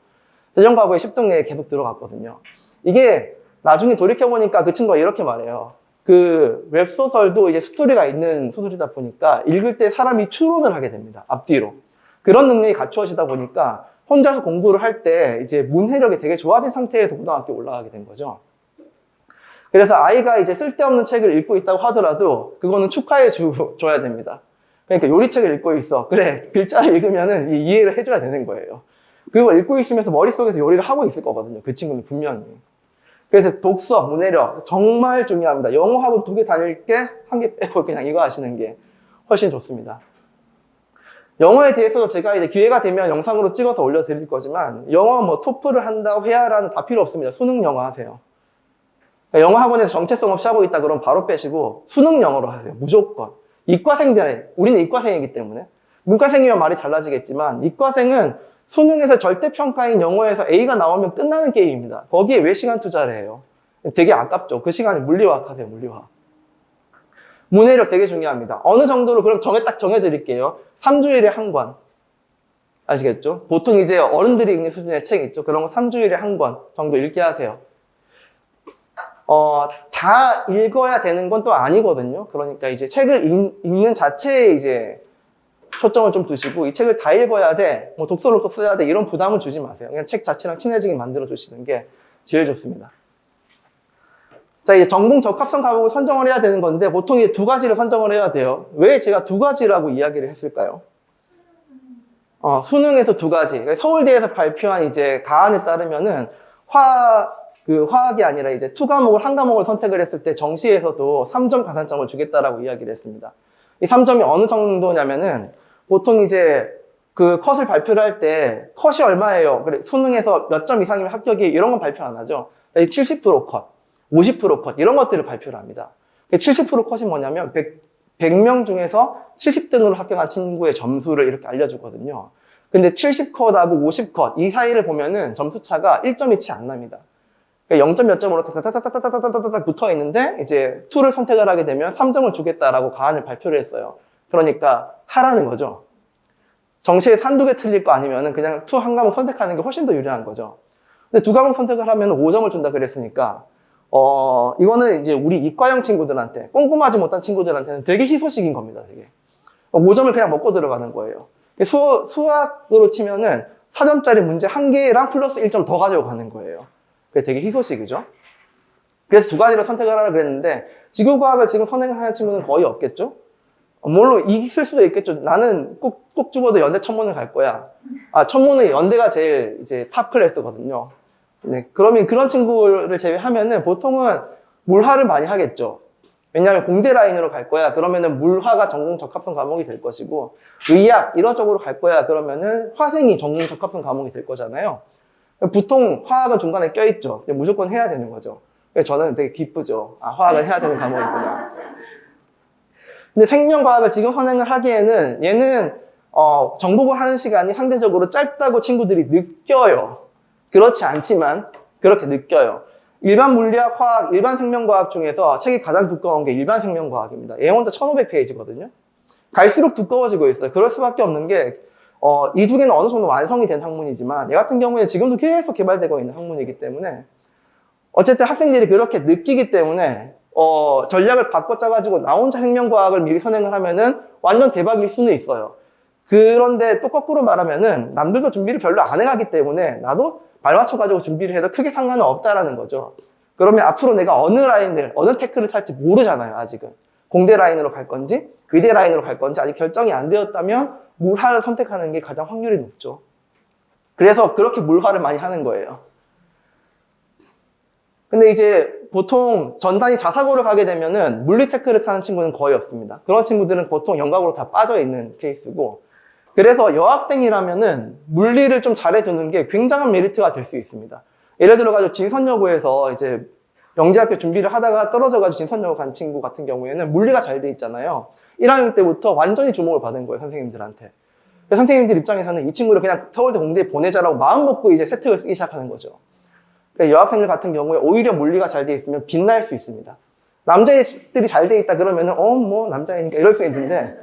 대전과고에 10등 내에 계속 들어갔거든요. 이게 나중에 돌이켜보니까 그 친구가 이렇게 말해요. 그 웹소설도 이제 스토리가 있는 소설이다 보니까 읽을 때 사람이 추론을 하게 됩니다. 앞뒤로. 그런 능력이 갖추어지다 보니까 혼자서 공부를 할 때 이제 문해력이 되게 좋아진 상태에서 고등학교에 올라가게 된 거죠. 그래서 아이가 이제 쓸데없는 책을 읽고 있다고 하더라도 그거는 축하해 줘야 됩니다. 그러니까 요리책을 읽고 있어. 그래, 글자를 읽으면은 이해를 해줘야 되는 거예요. 그리고 읽고 있으면서 머릿속에서 요리를 하고 있을 거거든요. 그 친구는 분명히. 그래서 독서, 문해력 정말 중요합니다. 영어학원 2개 다닐 게 한 개 빼고 그냥 이거 하시는 게 훨씬 좋습니다. 영어에 대해서도 제가 이제 기회가 되면 영상으로 찍어서 올려드릴 거지만, 영어 토플을 한다, 회화라는 다 필요 없습니다. 수능 영어 하세요. 영어 학원에서 정체성 없이 하고 있다 그러면 바로 빼시고 수능 영어로 하세요. 무조건. 이과생들, 우리는 이과생이기 때문에. 문과생이면 말이 달라지겠지만 이과생은 수능에서 절대평가인 영어에서 A가 나오면 끝나는 게임입니다. 거기에 왜 시간 투자를 해요? 되게 아깝죠. 그 시간에 물리화학 하세요. 물리화학. 문해력 되게 중요합니다. 어느 정도로 그럼 딱 정해드릴게요. 3주일에 한 권. 아시겠죠? 보통 이제 어른들이 읽는 수준의 책 있죠. 그런 거 3주일에 한 권 정도 읽게 하세요. 다 읽어야 되는 건 또 아니거든요. 그러니까 이제 책을 읽는 자체에 이제 초점을 좀 두시고, 이 책을 다 읽어야 돼, 독서록도 써야 돼, 이런 부담을 주지 마세요. 그냥 책 자체랑 친해지게 만들어 주시는 게 제일 좋습니다. 자, 이제 전공 적합성 과목을 선정을 해야 되는 건데, 보통 이제 2가지를 선정을 해야 돼요. 왜 제가 2가지라고 이야기를 했을까요? 수능에서 2가지. 서울대에서 발표한 이제 가안에 따르면은 화학이 아니라 이제 2과목을 1과목을 선택을 했을 때 정시에서도 3점 가산점을 주겠다라고 이야기를 했습니다. 이 3점이 어느 정도냐면은 보통 이제 그 컷을 발표를 할 때 컷이 얼마예요? 그래, 수능에서 몇 점 이상이면 합격이 이런 건 발표 안 하죠. 70% 컷, 50% 컷 이런 것들을 발표를 합니다. 70% 컷이 뭐냐면 100명 중에서 70등으로 합격한 친구의 점수를 이렇게 알려주거든요. 근데 70컷하고 50컷 이 사이를 보면은 점수 차가 1점이 채 안 납니다. 0점 몇 점으로 따따따따따따따따따 붙어 있는데 이제 2를 선택을 하게 되면 3점을 주겠다라고 가안을 발표를 했어요. 그러니까 하라는 거죠. 정시에 한두 개 틀릴 거 아니면은 그냥 2 한 과목 선택하는 게 훨씬 더 유리한 거죠. 근데 2과목 선택을 하면 5점을 준다 그랬으니까 이거는 이제 우리 이과형 친구들한테 꼼꼼하지 못한 친구들한테는 되게 희소식인 겁니다. 되게 5점을 그냥 먹고 들어가는 거예요. 수학으로 치면은 4점짜리 문제 1개랑 플러스 1점 더 가지고 가는 거예요. 그게 되게 희소식이죠. 그래서 2가지를 선택을 하라 그랬는데 지구과학을 지금 선행하는 친구는 거의 없겠죠? 물론 있을 수도 있겠죠. 나는 꼭 죽어도 연대 천문을 갈 거야. 천문은 연대가 제일 이제 탑 클래스거든요. 네, 그러면 그런 친구를 제외하면은 보통은 물화를 많이 하겠죠. 왜냐하면 공대 라인으로 갈 거야. 그러면은 물화가 전공 적합성 과목이 될 것이고, 의학 이런 쪽으로 갈 거야. 그러면은 화생이 전공 적합성 과목이 될 거잖아요. 보통 화학은 중간에 껴있죠. 무조건 해야 되는 거죠. 그래서 저는 되게 기쁘죠. 화학을 해야 되는 과목이구나. 근데 생명과학을 지금 선행을 하기에는 얘는 정복을 하는 시간이 상대적으로 짧다고 친구들이 느껴요. 그렇지 않지만 그렇게 느껴요. 일반 물리학, 화학, 일반 생명과학 중에서 책이 가장 두꺼운 게 일반 생명과학입니다. 얘 혼자 1500페이지거든요. 갈수록 두꺼워지고 있어요. 그럴 수밖에 없는 게 이 두 개는 어느 정도 완성이 된 학문이지만 얘 같은 경우에는 지금도 계속 개발되고 있는 학문이기 때문에 어쨌든 학생들이 그렇게 느끼기 때문에 전략을 바꿔 짜가지고 나 혼자 생명과학을 미리 선행을 하면은 완전 대박일 수는 있어요. 그런데 또 거꾸로 말하면은 남들도 준비를 별로 안 해가기 때문에 나도 발 맞춰가지고 준비를 해도 크게 상관은 없다라는 거죠. 그러면 앞으로 내가 어느 라인을, 어느 테크를 탈지 모르잖아요, 아직은. 공대 라인으로 갈 건지, 의대 라인으로 갈 건지 아직 결정이 안 되었다면 물화를 선택하는 게 가장 확률이 높죠. 그래서 그렇게 물화를 많이 하는 거예요. 근데 이제 보통 전단이 자사고를 가게 되면은 물리 테크를 타는 친구는 거의 없습니다. 그런 친구들은 보통 연각으로 다 빠져 있는 케이스고, 그래서 여학생이라면은 물리를 좀 잘해두는 게 굉장한 메리트가 될 수 있습니다. 예를 들어가지고 진선여고에서 이제 영재학교 준비를 하다가 떨어져가지고 진선여고 간 친구 같은 경우에는 물리가 잘 돼 있잖아요. 1학년 때부터 완전히 주목을 받은 거예요, 선생님들한테. 선생님들 입장에서는 이 친구를 그냥 서울대 공대에 보내자라고 마음 먹고 이제 세특을 쓰기 시작하는 거죠. 여학생들 같은 경우에 오히려 물리가 잘 돼 있으면 빛날 수 있습니다. 남자애들이 잘 돼 있다 그러면은 뭐 남자애니까 이럴 수 있는데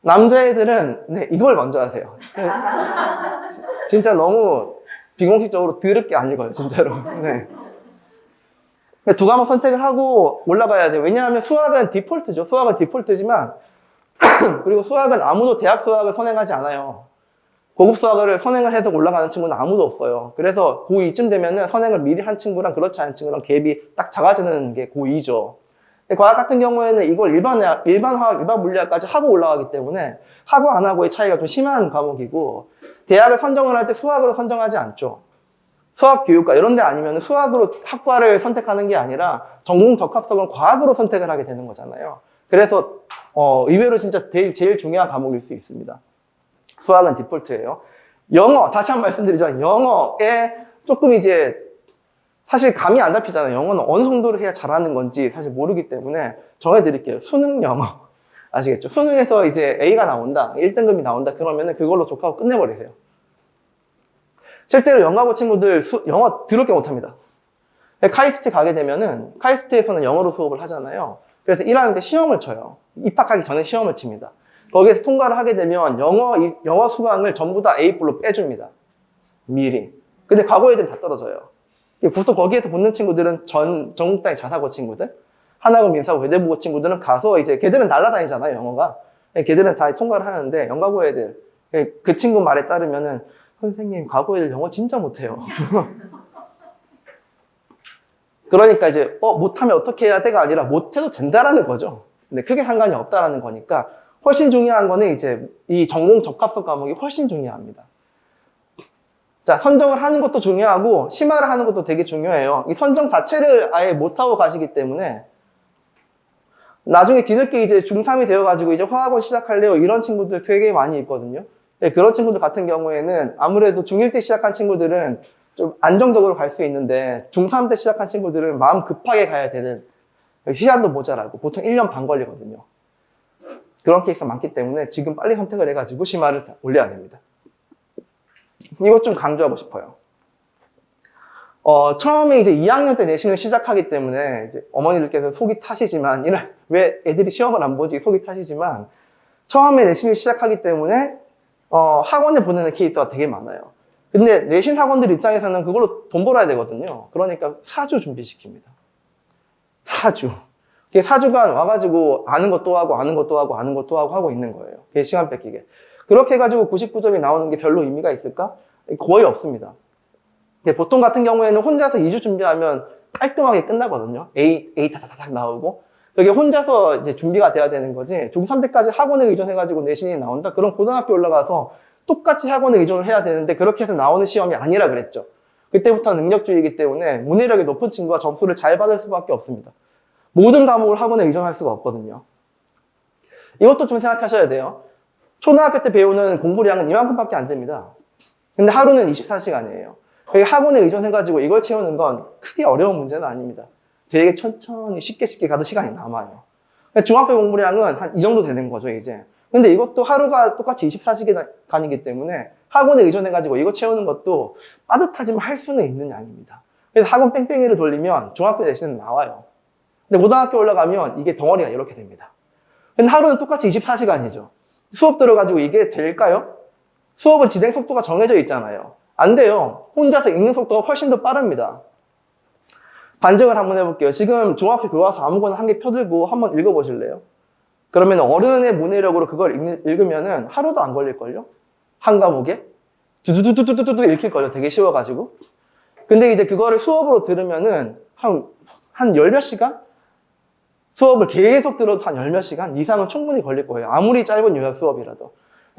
남자애들은 네, 이걸 먼저 하세요. 네. 진짜 너무 비공식적으로 더럽게 안 읽어요, 진짜로. 네. 2과목 선택을 하고 올라가야 돼요. 왜냐하면 수학은 디폴트죠. 수학은 디폴트지만 그리고 수학은 아무도 대학 수학을 선행하지 않아요. 고급 수학을 선행을 해서 올라가는 친구는 아무도 없어요. 그래서 고2쯤 되면은 선행을 미리 한 친구랑 그렇지 않은 친구랑 갭이 딱 작아지는 게 고2죠. 과학 같은 경우에는 이걸 일반 화학, 일반 물리학까지 하고 올라가기 때문에 하고 안 하고의 차이가 좀 심한 과목이고, 대학을 선정을 할 때 수학으로 선정하지 않죠. 수학교육과 이런 데 아니면 수학으로 학과를 선택하는 게 아니라 전공 적합성은 과학으로 선택을 하게 되는 거잖아요. 그래서 의외로 진짜 제일 중요한 과목일 수 있습니다. 수학은 디폴트예요. 영어, 다시 한 번 말씀드리자면 영어에 조금 이제 사실 감이 안 잡히잖아요. 영어는 어느 정도로 해야 잘하는 건지 사실 모르기 때문에 정해드릴게요. 수능 영어. 아시겠죠? 수능에서 이제 A가 나온다, 1등급이 나온다, 그러면은 그걸로 족하고 끝내버리세요. 실제로 영어고 친구들 영어 더럽게 못합니다. 카이스트 가게 되면은 카이스트에서는 영어로 수업을 하잖아요. 그래서 1학년 때 시험을 쳐요. 입학하기 전에 시험을 칩니다. 거기에서 통과를 하게 되면 영어 수강을 전부 다 A뿔로 빼줍니다. 미리. 근데 과거 애들 다 떨어져요. 보통 거기에서 붙는 친구들은 전국단위 자사고 친구들, 하나고 민사고 외대부고 친구들은 가서 이제 걔들은 날라다니잖아요, 영어가. 걔들은 다 통과를 하는데 영과고 애들, 그 친구 말에 따르면은 선생님 과거 애들 영어 진짜 못해요. 그러니까 이제 못하면 어떻게 해야 돼가 아니라 못해도 된다라는 거죠. 근데 크게 상관이 없다라는 거니까 훨씬 중요한 거는 이제 이 전공 적합성 과목이 훨씬 중요합니다. 자, 선정을 하는 것도 중요하고 심화를 하는 것도 되게 중요해요. 이 선정 자체를 아예 못하고 가시기 때문에 나중에 뒤늦게 이제 중3이 되어가지고 이제 화학원 시작할래요. 이런 친구들 되게 많이 있거든요. 네, 그런 친구들 같은 경우에는 아무래도 중1 때 시작한 친구들은 좀 안정적으로 갈 수 있는데 중3 때 시작한 친구들은 마음 급하게 가야 되는 시간도 모자라고 보통 1년 반 걸리거든요. 그런 케이스가 많기 때문에 지금 빨리 선택을 해가지고 심화를 올려야 됩니다. 이것 좀 강조하고 싶어요. 처음에 이제 2학년 때 내신을 시작하기 때문에 이제 어머니들께서 속이 타시지만 왜 애들이 시험을 안 보지 속이 타시지만 처음에 내신을 시작하기 때문에 학원에 보내는 케이스가 되게 많아요. 근데 내신 학원들 입장에서는 그걸로 돈 벌어야 되거든요. 그러니까 4주 준비시킵니다. 4주. 4주간 와가지고 아는 것도 하고 아는 것도 하고 아는 것도 하고 있는 거예요. 그게 시간 뺏기게. 그렇게 해가지고 99점이 나오는 게 별로 의미가 있을까? 거의 없습니다. 근데 보통 같은 경우에는 혼자서 2주 준비하면 깔끔하게 끝나거든요. A 타타타닥 나오고. 여기 혼자서 이제 준비가 돼야 되는 거지. 중3 때까지 학원에 의존해가지고 내신이 나온다? 그럼 고등학교 올라가서 똑같이 학원에 의존을 해야 되는데 그렇게 해서 나오는 시험이 아니라 그랬죠. 그때부터 능력주의이기 때문에 문해력이 높은 친구가 점수를 잘 받을 수밖에 없습니다. 모든 과목을 학원에 의존할 수가 없거든요. 이것도 좀 생각하셔야 돼요. 초등학교 때 배우는 공부량은 이만큼밖에 안 됩니다. 근데 하루는 24시간이에요. 학원에 의존해가지고 이걸 채우는 건 크게 어려운 문제는 아닙니다. 되게 천천히 쉽게 가도 시간이 남아요. 중학교 공부량은 한 이 정도 되는 거죠, 이제. 근데 이것도 하루가 똑같이 24시간이기 때문에 학원에 의존해가지고 이거 채우는 것도 빠듯하지만 할 수는 있는 양입니다. 그래서 학원 뺑뺑이를 돌리면 중학교 내신은 나와요. 근데 고등학교 올라가면 이게 덩어리가 이렇게 됩니다. 근데 하루는 똑같이 24시간이죠. 수업 들어가지고 이게 될까요? 수업은 진행 속도가 정해져 있잖아요. 안 돼요. 혼자서 읽는 속도가 훨씬 더 빠릅니다. 반증을 한번 해볼게요. 지금 중학교 교과서 아무거나 한 개 펴들고 한번 읽어보실래요? 그러면 어른의 문해력으로 그걸 읽으면은 하루도 안 걸릴걸요? 한 과목에? 두두두두두두두 읽힐걸요? 되게 쉬워가지고. 근데 이제 그거를 수업으로 들으면은 한 열 몇 시간? 수업을 계속 들어도 한 열 몇 시간 이상은 충분히 걸릴 거예요. 아무리 짧은 요약 수업이라도.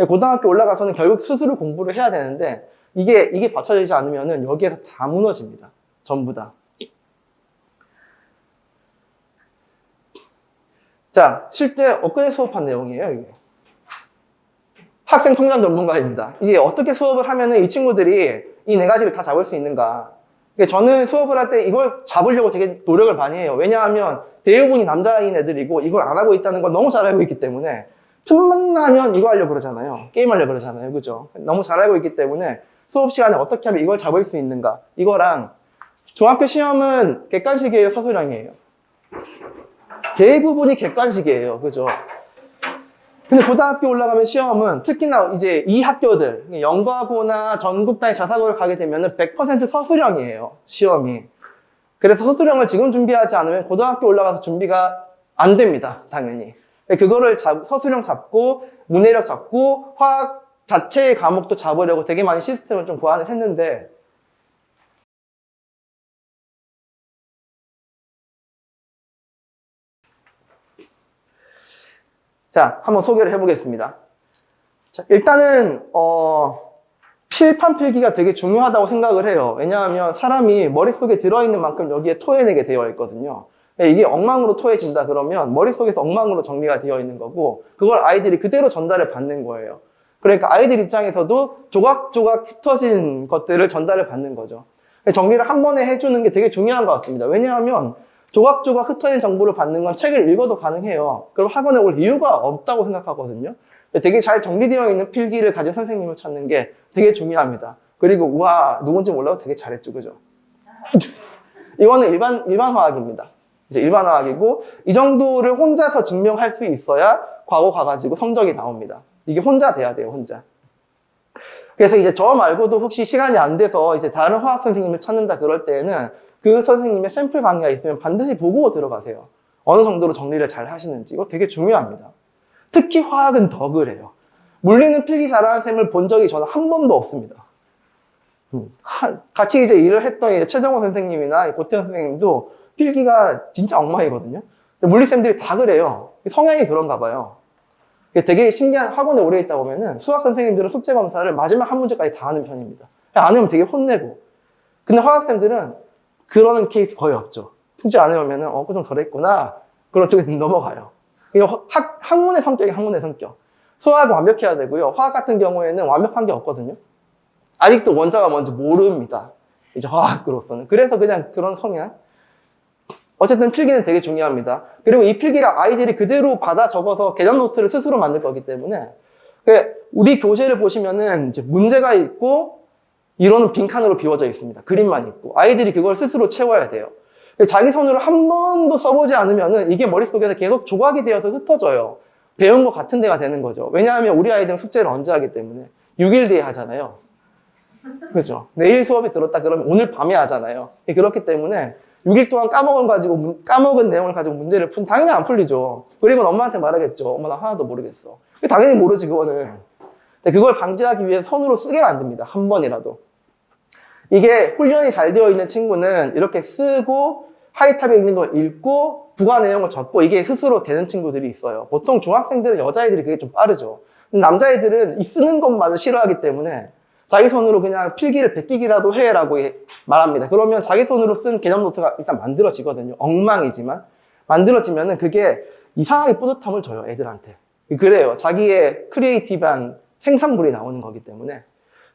고등학교 올라가서는 결국 스스로 공부를 해야 되는데 이게 받쳐지지 않으면은 여기에서 다 무너집니다. 전부 다. 자, 실제 엊그제 수업한 내용이에요, 이게. 학생 성장 전문가입니다. 이제 어떻게 수업을 하면은 이 친구들이 이 네 가지를 다 잡을 수 있는가. 저는 수업을 할 때 이걸 잡으려고 되게 노력을 많이 해요. 왜냐하면 대부분이 남자인 애들이고 이걸 안 하고 있다는 걸 너무 잘 알고 있기 때문에 틈만 나면 이거 하려고 그러잖아요. 게임하려고 그러잖아요. 그죠? 너무 잘 알고 있기 때문에 수업 시간에 어떻게 하면 이걸 잡을 수 있는가. 이거랑 중학교 시험은 객관식이에요, 서술형이에요? 대부분이 객관식이에요. 그죠? 근데 고등학교 올라가면 시험은 특히나 이제 이 학교들, 연과고나 전국단위 자사고를 가게 되면 100% 서술형이에요. 시험이. 그래서 서술형을 지금 준비하지 않으면 고등학교 올라가서 준비가 안 됩니다. 당연히. 그거를 서술형 잡고 문해력 잡고 화학 자체의 과목도 잡으려고 되게 많이 시스템을 좀 고안을 했는데 자, 한번 소개를 해보겠습니다. 자, 일단은 필판 필기가 되게 중요하다고 생각을 해요. 왜냐하면 사람이 머릿속에 들어있는 만큼 여기에 토해내게 되어 있거든요. 이게 엉망으로 토해진다 그러면 머릿속에서 엉망으로 정리가 되어 있는 거고 그걸 아이들이 그대로 전달을 받는 거예요. 그러니까 아이들 입장에서도 조각조각 흩어진 것들을 전달을 받는 거죠. 정리를 한 번에 해주는 게 되게 중요한 것 같습니다. 왜냐하면 조각조각 흩어진 정보를 받는 건 책을 읽어도 가능해요. 그럼 학원에 올 이유가 없다고 생각하거든요. 되게 잘 정리되어 있는 필기를 가진 선생님을 찾는 게 되게 중요합니다. 그리고 우와 누군지 몰라도 되게 잘했죠, 그죠? 이거는 일반 화학입니다. 이제 일반 화학이고 이 정도를 혼자서 증명할 수 있어야 과거 가가지고 성적이 나옵니다. 이게 혼자 돼야 돼요, 혼자. 그래서 이제 저 말고도 혹시 시간이 안 돼서 이제 다른 화학 선생님을 찾는다 그럴 때에는 그 선생님의 샘플 강의가 있으면 반드시 보고 들어가세요. 어느 정도로 정리를 잘 하시는지. 이거 되게 중요합니다. 특히 화학은 더 그래요. 물리는 필기 잘하는 쌤을 본 적이 저는 한 번도 없습니다. 같이 이제 일을 했던 이제 최정호 선생님이나 고태현 선생님도 필기가 진짜 엉망이거든요. 물리쌤들이 다 그래요. 성향이 그런가 봐요. 되게 신기한 학원에 오래 있다 보면은 수학 선생님들은 숙제 검사를 마지막 한 문제까지 다 하는 편입니다. 안 하면 되게 혼내고. 근데 화학쌤들은 그러는 케이스 거의 없죠. 숙제 안 해오면은, 그거 좀 덜 했구나. 그런 쪽에 넘어가요. 그냥 학문의 성격이 학문의 성격. 수학이 완벽해야 되고요. 화학 같은 경우에는 완벽한 게 없거든요. 아직도 원자가 뭔지 모릅니다. 이제 화학으로서는. 그래서 그냥 그런 성향. 어쨌든 필기는 되게 중요합니다. 그리고 이 필기를 아이들이 그대로 받아 적어서 개념 노트를 스스로 만들 거기 때문에 우리 교재를 보시면은 이제 문제가 있고 이론은 빈칸으로 비워져 있습니다. 그림만 있고 아이들이 그걸 스스로 채워야 돼요. 자기 손으로 한 번도 써보지 않으면은 이게 머릿속에서 계속 조각이 되어서 흩어져요. 배운 것 같은 데가 되는 거죠. 왜냐하면 우리 아이들은 숙제를 언제 하기 때문에 6일 뒤에 하잖아요. 그렇죠? 내일 수업이 들었다 그러면 오늘 밤에 하잖아요. 그렇기 때문에 6일 동안 까먹은 내용을 가지고 문제를 당연히 안 풀리죠. 그리고 엄마한테 말하겠죠. 엄마 나 하나도 모르겠어. 당연히 모르지 그거는. 그걸 방지하기 위해 손으로 쓰게 만듭니다. 한 번이라도. 이게 훈련이 잘 되어 있는 친구는 이렇게 쓰고 하이탑에 있는 걸 읽고 부가 내용을 적고 이게 스스로 되는 친구들이 있어요. 보통 중학생들은 여자애들이 그게 좀 빠르죠. 남자애들은 이 쓰는 것만을 싫어하기 때문에 자기 손으로 그냥 필기를 베끼기라도 해라고 말합니다. 그러면 자기 손으로 쓴 개념 노트가 일단 만들어지거든요. 엉망이지만. 만들어지면은 그게 이상하게 뿌듯함을 줘요, 애들한테. 그래요. 자기의 크리에이티브한 생산물이 나오는 거기 때문에.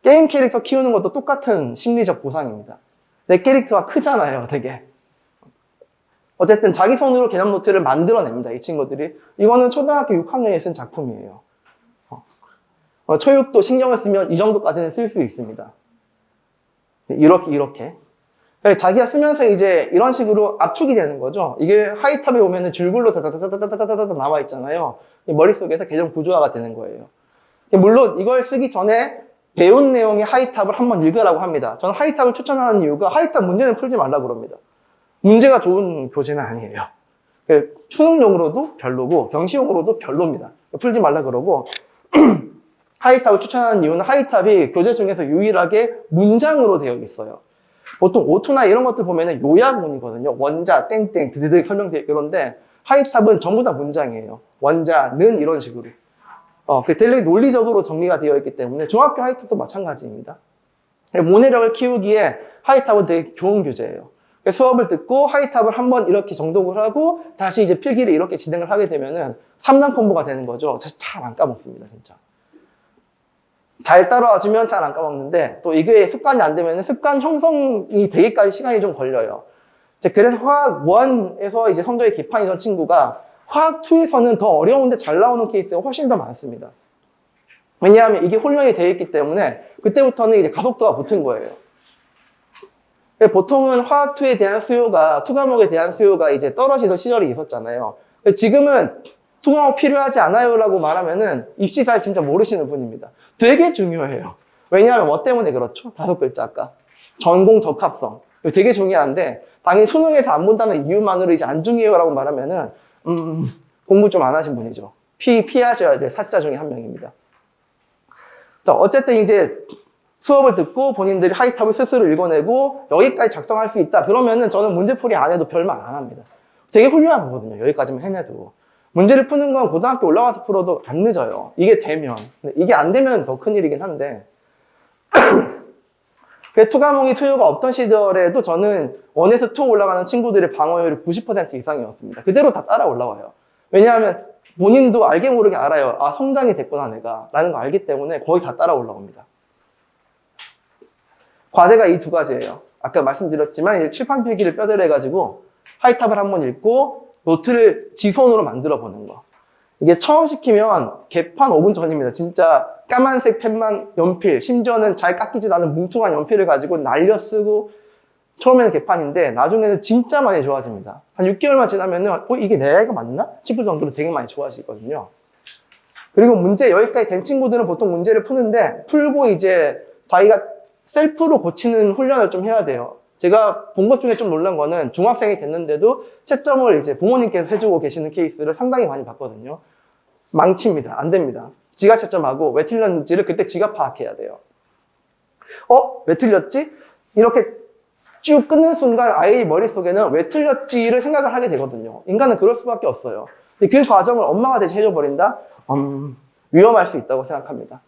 게임 캐릭터 키우는 것도 똑같은 심리적 보상입니다. 내 캐릭터가 크잖아요, 되게. 어쨌든 자기 손으로 개념 노트를 만들어냅니다, 이 친구들이. 이거는 초등학교 6학년에 쓴 작품이에요. 초육도 신경을 쓰면 이 정도까지는 쓸 수 있습니다. 이렇게. 자기가 쓰면서 이제 이런 식으로 압축이 되는 거죠. 이게 하이탑에 오면은 줄글로 다다다다다다다다 나와 있잖아요. 머릿속에서 개념 구조화가 되는 거예요. 물론 이걸 쓰기 전에 배운 내용의 하이탑을 한번 읽으라고 합니다. 저는 하이탑을 추천하는 이유가 하이탑 문제는 풀지 말라고 그럽니다. 문제가 좋은 교재는 아니에요. 수능용으로도 별로고 경시용으로도 별로입니다. 풀지 말라 그러고 하이탑을 추천하는 이유는 하이탑이 교재 중에서 유일하게 문장으로 되어 있어요. 보통 오투나 이런 것들 보면은 요약문이거든요. 원자, 땡땡, 드드드 설명되어 그런데 하이탑은 전부 다 문장이에요. 원자는 이런 식으로. 되게 논리적으로 정리가 되어 있기 때문에 중학교 하이탑도 마찬가지입니다. 모내력을 키우기에 하이탑은 되게 좋은 교재예요. 수업을 듣고 하이탑을 한번 이렇게 정독을 하고 다시 이제 필기를 이렇게 진행을 하게 되면은 3단 콤보가 되는 거죠. 잘 안 까먹습니다, 진짜. 잘 따라와주면 잘 안 까먹는데 또 이게 습관이 안 되면 습관 형성이 되기까지 시간이 좀 걸려요. 그래서 화학 1에서 이제 성적이 개판이던 친구가 화학 2에서는 더 어려운데 잘 나오는 케이스가 훨씬 더 많습니다. 왜냐하면 이게 훈련이 되어 있기 때문에 그때부터는 이제 가속도가 붙은 거예요. 보통은 화학 2에 대한 수요가, 2과목에 대한 수요가 이제 떨어지던 시절이 있었잖아요. 지금은 2과목 필요하지 않아요 라고 말하면은 입시 잘 진짜 모르시는 분입니다. 되게 중요해요. 왜냐하면 뭐 때문에 그렇죠? 5글자 아까. 전공 적합성. 되게 중요한데 당연히 수능에서 안 본다는 이유만으로 이제 안 중요해요 라고 말하면은 공부 좀 안 하신 분이죠. 피하셔야 될 사자 중에 한 명입니다. 어쨌든 이제 수업을 듣고 본인들이 하이탑을 스스로 읽어내고 여기까지 작성할 수 있다. 그러면은 저는 문제풀이 안 해도 별말 안 합니다. 되게 훌륭한 거거든요. 여기까지만 해내도. 문제를 푸는 건 고등학교 올라가서 풀어도 안 늦어요. 이게 되면. 이게 안 되면 더 큰일이긴 한데. 투과목이 수요가 없던 시절에도 저는 1에서 2 올라가는 친구들의 방어율이 90% 이상이었습니다. 그대로 다 따라 올라와요. 왜냐하면 본인도 알게 모르게 알아요. 아, 성장이 됐구나 내가 라는 거 알기 때문에 거의 다 따라 올라옵니다. 과제가 이 2가지예요. 아까 말씀드렸지만 칠판 필기를 뼈대래가지고 하이탑을 한번 읽고 노트를 지손으로 만들어 보는 거. 이게 처음 시키면 개판 5분 전입니다. 진짜 까만색 펜만 연필, 심지어는 잘 깎이지 않은 뭉퉁한 연필을 가지고 날려 쓰고 처음에는 개판인데 나중에는 진짜 많이 좋아집니다. 한 6개월만 지나면은 이게 내가 맞나? 싶을 정도로 되게 많이 좋아지거든요. 그리고 문제 여기까지 된 친구들은 보통 문제를 푸는데 풀고 이제 자기가 셀프로 고치는 훈련을 좀 해야 돼요. 제가 본 것 중에 좀 놀란 거는 중학생이 됐는데도 채점을 이제 부모님께서 해주고 계시는 케이스를 상당히 많이 봤거든요. 망칩니다. 안 됩니다. 지가 채점하고 왜 틀렸는지를 그때 지가 파악해야 돼요. 왜 틀렸지? 이렇게 쭉 끊는 순간 아이 머릿속에는 왜 틀렸지를 생각을 하게 되거든요. 인간은 그럴 수밖에 없어요. 근데 그 과정을 엄마가 대신 해줘버린다? 위험할 수 있다고 생각합니다.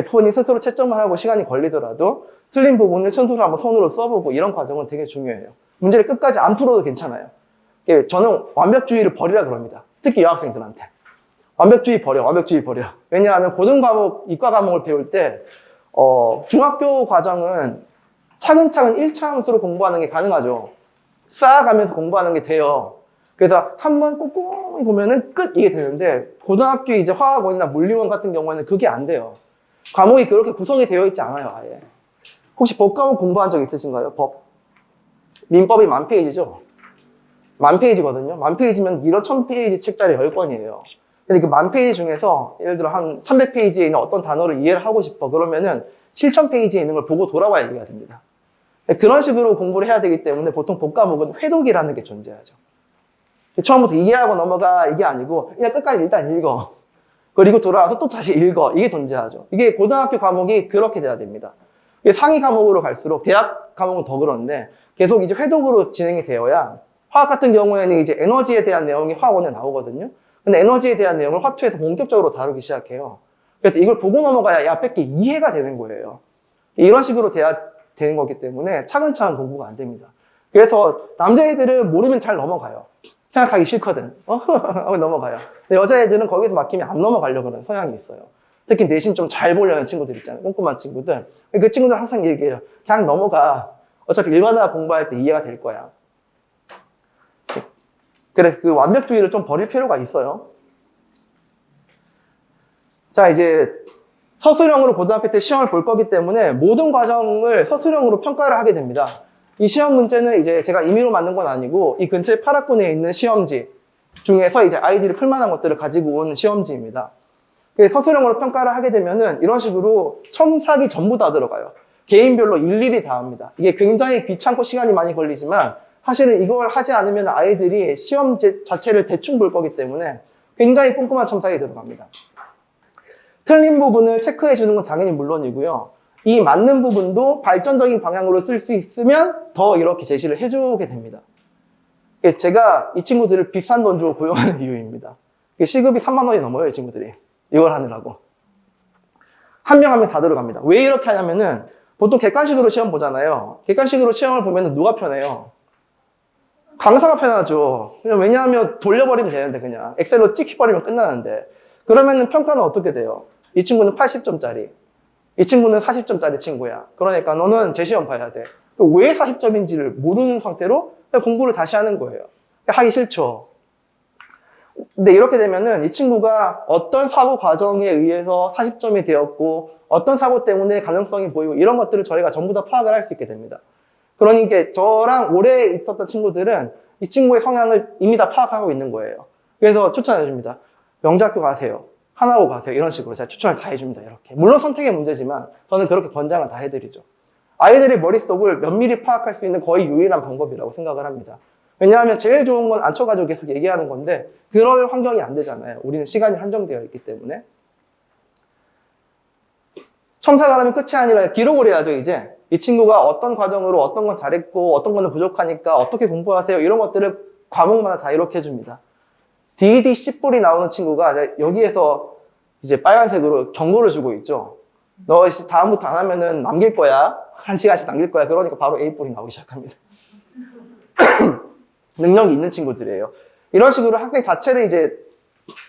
본인 스스로 채점을 하고 시간이 걸리더라도 틀린 부분을 순서로 한번 손으로 써보고 이런 과정은 되게 중요해요. 문제를 끝까지 안 풀어도 괜찮아요. 저는 완벽주의를 버리라 그럽니다. 특히 여학생들한테. 완벽주의 버려, 완벽주의 버려. 왜냐하면 고등 과목, 이과 과목을 배울 때, 중학교 과정은 차근차근 1차 함수로 공부하는 게 가능하죠. 쌓아가면서 공부하는 게 돼요. 그래서 한번 꼼꼼히 보면은 끝! 이게 되는데, 고등학교 이제 화학원이나 물리원 같은 경우에는 그게 안 돼요. 과목이 그렇게 구성이 되어 있지 않아요, 아예. 혹시 법과목 공부한 적 있으신가요? 법. 민법이 10,000페이지죠? 10,000페이지거든요. 10,000페이지면 1,000페이지 책짜리 10권이에요. 근데 그 10,000페이지 중에서 예를 들어 한 300페이지에 있는 어떤 단어를 이해를 하고 싶어. 그러면은 7,000페이지에 있는 걸 보고 돌아와야 이해가 됩니다. 그런 식으로 공부를 해야 되기 때문에 보통 법과목은 회독이라는 게 존재하죠. 처음부터 이해하고 넘어가 이게 아니고 그냥 끝까지 일단 읽어. 그리고 돌아와서 또 다시 읽어. 이게 존재하죠. 이게 고등학교 과목이 그렇게 돼야 됩니다. 이게 상위 과목으로 갈수록 대학 과목은 더 그런데 계속 이제 회독으로 진행이 되어야 화학 같은 경우에는 이제 에너지에 대한 내용이 화학원에 나오거든요. 근데 에너지에 대한 내용을 화투에서 본격적으로 다루기 시작해요. 그래서 이걸 보고 넘어가야 야 뺏기 이해가 되는 거예요. 이런 식으로 돼야 되는 거기 때문에 차근차근 공부가 안 됩니다. 그래서 남자애들은 모르면 잘 넘어가요. 생각하기 싫거든. 넘어가요. 근데 여자애들은 거기서 막히면 안 넘어가려고 하는 성향이 있어요. 특히 내신 좀 잘 보려는 친구들 있잖아요. 꼼꼼한 친구들. 그 친구들 항상 얘기해요. 그냥 넘어가. 어차피 일반화 공부할 때 이해가 될 거야. 그래서 그 완벽주의를 좀 버릴 필요가 있어요. 자, 이제 서술형으로 고등학교 때 시험을 볼 거기 때문에 모든 과정을 서술형으로 평가를 하게 됩니다. 이 시험 문제는 이제 제가 임의로 만든 건 아니고 이 근처에 8학군에 있는 시험지 중에서 이제 아이들이 풀만한 것들을 가지고 온 시험지입니다. 서술형으로 평가를 하게 되면은 이런 식으로 첨삭이 전부 다 들어가요. 개인별로 일일이 다 합니다. 이게 굉장히 귀찮고 시간이 많이 걸리지만 사실은 이걸 하지 않으면 아이들이 시험 자체를 대충 볼 거기 때문에 굉장히 꼼꼼한 첨삭이 들어갑니다. 틀린 부분을 체크해 주는 건 당연히 물론이고요. 이 맞는 부분도 발전적인 방향으로 쓸 수 있으면 더 이렇게 제시를 해주게 됩니다. 제가 이 친구들을 비싼 돈 주고 고용하는 이유입니다. 시급이 3만 원이 넘어요, 이 친구들이. 이걸 하느라고. 한 명 한 명 다 들어갑니다. 왜 이렇게 하냐면은 보통 객관식으로 시험 보잖아요. 객관식으로 시험을 보면 누가 편해요? 강사가 편하죠. 왜냐하면 돌려버리면 되는데 그냥 엑셀로 찍혀버리면 끝나는데 그러면은 평가는 어떻게 돼요? 이 친구는 80점짜리 이 친구는 40점짜리 친구야. 그러니까 너는 제 시험 봐야 돼. 왜 40점인지를 모르는 상태로 공부를 다시 하는 거예요. 하기 싫죠. 근데 이렇게 되면은 이 친구가 어떤 사고 과정에 의해서 40점이 되었고 어떤 사고 때문에 가능성이 보이고 이런 것들을 저희가 전부 다 파악을 할 수 있게 됩니다. 그러니까 저랑 오래 있었던 친구들은 이 친구의 성향을 이미 다 파악하고 있는 거예요. 그래서 추천해 줍니다. 명작교 가세요. 하나고 가세요. 이런 식으로 제가 추천을 다 해줍니다. 이렇게. 물론 선택의 문제지만 저는 그렇게 권장을 다 해드리죠. 아이들의 머릿속을 면밀히 파악할 수 있는 거의 유일한 방법이라고 생각을 합니다. 왜냐하면 제일 좋은 건 앉혀가지고 계속 얘기하는 건데 그럴 환경이 안 되잖아요. 우리는 시간이 한정되어 있기 때문에. 첨삭을 하면 끝이 아니라 기록을 해야죠, 이제. 이 친구가 어떤 과정으로 어떤 건 잘했고 어떤 거는 부족하니까 어떻게 공부하세요? 이런 것들을 과목마다 다 이렇게 해줍니다. DD 10볼이 나오는 친구가 여기에서 이제 빨간색으로 경고를 주고 있죠. 너 다음부터 안 하면은 남길 거야. 1시간씩 남길 거야. 그러니까 바로 A볼이 나오기 시작합니다. 능력이 있는 친구들이에요. 이런 식으로 학생 자체를 이제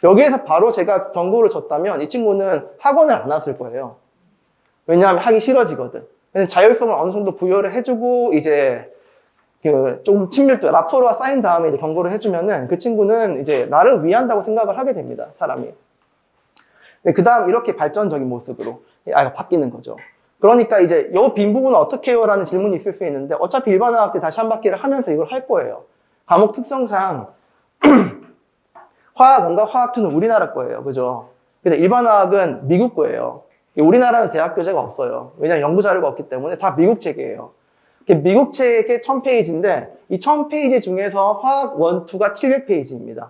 여기에서 바로 제가 경고를 줬다면 이 친구는 학원을 안 왔을 거예요. 왜냐하면 하기 싫어지거든. 자율성을 어느 정도 부여를 해주고 이제 좀 친밀도 라포르가 쌓인 다음에 이제 경고를 해주면은 그 친구는 이제 나를 위한다고 생각을 하게 됩니다, 사람이. 그 다음 이렇게 발전적인 모습으로 아이가 바뀌는 거죠. 그러니까 이제 이 빈 부분은 어떻게 해요? 라는 질문이 있을 수 있는데 어차피 일반화학 때 다시 한 바퀴를 하면서 이걸 할 거예요. 과목 특성상 화학 1과 화학 2는 우리나라 거예요. 그죠? 근데 일반화학은 미국 거예요. 우리나라는 대학 교재가 없어요. 왜냐하면 연구 자료가 없기 때문에 다 미국 책이에요. 미국 책의 1000페이지인데 이 1000페이지 중에서 화학 1, 2가 700페이지입니다.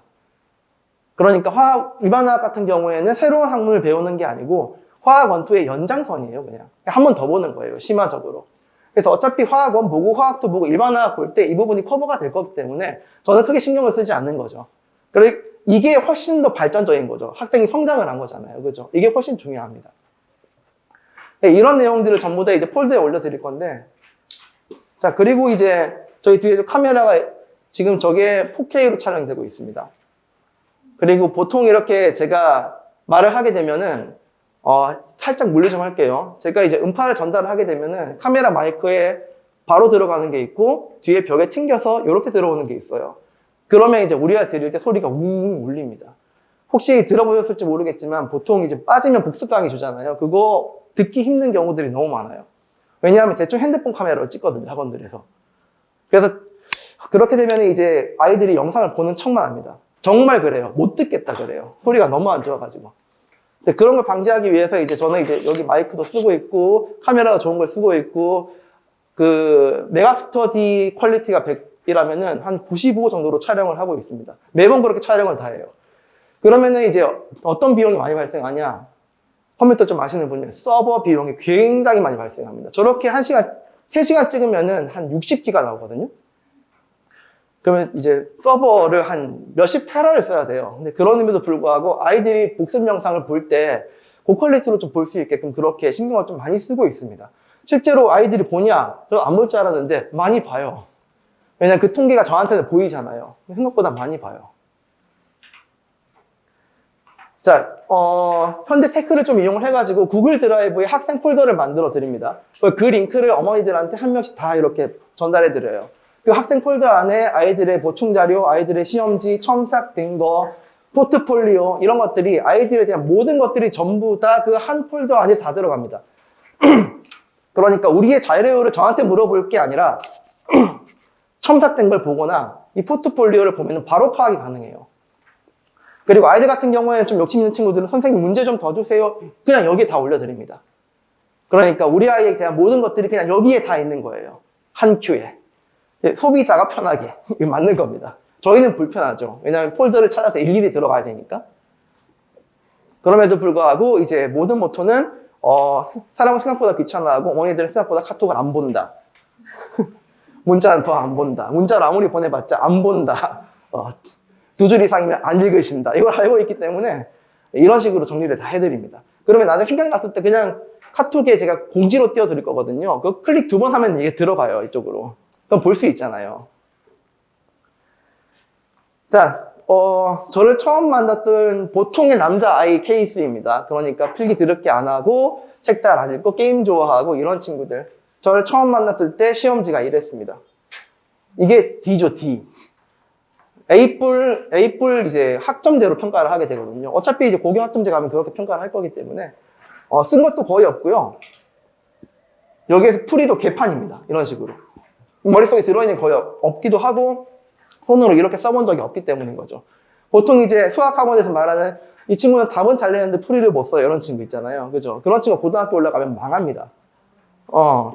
그러니까 일반화학 같은 경우에는 새로운 학문을 배우는 게 아니고 화학 1, 2의 연장선이에요. 그냥 한 번 더 보는 거예요. 심화적으로. 그래서 어차피 화학 1 보고 화학 2 보고 일반화학 볼 때 이 부분이 커버가 될 거기 때문에 저는 크게 신경을 쓰지 않는 거죠. 그리고 이게 훨씬 더 발전적인 거죠. 학생이 성장을 한 거잖아요. 그죠? 이게 훨씬 중요합니다. 네, 이런 내용들을 전부 다 이제 폴더에 올려드릴 건데 자, 그리고 이제 저희 뒤에도 카메라가 지금 저게 4K로 촬영되고 있습니다. 그리고 보통 이렇게 제가 말을 하게 되면은, 살짝 물리 좀 할게요. 제가 이제 음파를 전달을 하게 되면은 카메라 마이크에 바로 들어가는 게 있고, 뒤에 벽에 튕겨서 이렇게 들어오는 게 있어요. 그러면 이제 우리가 들을 때 소리가 웅웅 울립니다. 혹시 들어보셨을지 모르겠지만 보통 이제 빠지면 복습강의 주잖아요. 그거 듣기 힘든 경우들이 너무 많아요. 왜냐하면 대충 핸드폰 카메라로 찍거든요, 학원들에서. 그래서 그렇게 되면 이제 아이들이 영상을 보는 척만 합니다. 정말 그래요. 못 듣겠다 그래요. 소리가 너무 안 좋아가지고. 근데 그런 걸 방지하기 위해서 이제 저는 이제 여기 마이크도 쓰고 있고, 카메라가 좋은 걸 쓰고 있고, 그 메가스터디 퀄리티가 100이라면은 한 95 정도로 촬영을 하고 있습니다. 매번 그렇게 촬영을 다 해요. 그러면은 이제 어떤 비용이 많이 발생하냐? 컴퓨터 좀 아시는 분은 서버 비용이 굉장히 많이 발생합니다. 저렇게 1시간, 3시간 찍으면은 한 60기가 나오거든요. 그러면 이제 서버를 한 몇십 테라를 써야 돼요. 근데 그럼에도 불구하고 아이들이 복습 영상을 볼 때 고퀄리티로 좀 볼 수 있게끔 그렇게 신경을 좀 많이 쓰고 있습니다. 실제로 아이들이 보냐? 저 안 볼 줄 알았는데 많이 봐요. 왜냐면 그 통계가 저한테는 보이잖아요. 생각보다 많이 봐요. 자, 현대 테크를 좀 이용을 해가지고 구글 드라이브에 학생 폴더를 만들어 드립니다. 그 링크를 어머니들한테 한 명씩 다 이렇게 전달해 드려요. 그 학생 폴더 안에 아이들의 보충 자료, 아이들의 시험지, 첨삭된 거, 포트폴리오 이런 것들이 아이들에 대한 모든 것들이 전부 다 그 한 폴더 안에 다 들어갑니다. 그러니까 우리의 자료를 저한테 물어볼 게 아니라 첨삭된 걸 보거나 이 포트폴리오를 보면 바로 파악이 가능해요. 그리고 아이들 같은 경우에는 좀 욕심 있는 친구들은 선생님 문제 좀 더 주세요. 그냥 여기에 다 올려드립니다. 그러니까 우리 아이에 대한 모든 것들이 그냥 여기에 다 있는 거예요. 한 큐에. 소비자가 편하게. 이게 맞는 겁니다. 저희는 불편하죠. 왜냐하면 폴더를 찾아서 일일이 들어가야 되니까. 그럼에도 불구하고 이제 모든 모토는 사람은 생각보다 귀찮아하고 어머니들은 생각보다 카톡을 안 본다. 문자는 더 안 본다. 문자를 아무리 보내봤자 안 본다. 2줄 이상이면 안 읽으신다. 이걸 알고 있기 때문에 이런 식으로 정리를 다 해드립니다. 그러면 나중에 생각났을 때 그냥 카톡에 제가 공지로 띄워드릴 거거든요. 그 클릭 2번 하면 이게 들어가요, 이쪽으로. 그럼 볼 수 있잖아요. 자, 저를 처음 만났던 보통의 남자아이 케이스입니다. 그러니까 필기 드럽게 안 하고 책 잘 안 읽고 게임 좋아하고 이런 친구들. 저를 처음 만났을 때 시험지가 이랬습니다. 이게 D죠, D. A뿔 이제 학점제로 평가를 하게 되거든요. 어차피 이제 고교 학점제 가면 그렇게 평가를 할 거기 때문에 쓴 것도 거의 없고요. 여기에서 풀이도 개판입니다. 이런 식으로. 머릿속에 들어있는 게 거의 없기도 하고 손으로 이렇게 써본 적이 없기 때문인 거죠. 보통 이제 수학학원에서 말하는 이 친구는 답은 잘 내는데 풀이를 못 써요. 이런 친구 있잖아요. 그죠? 그런 친구 고등학교 올라가면 망합니다.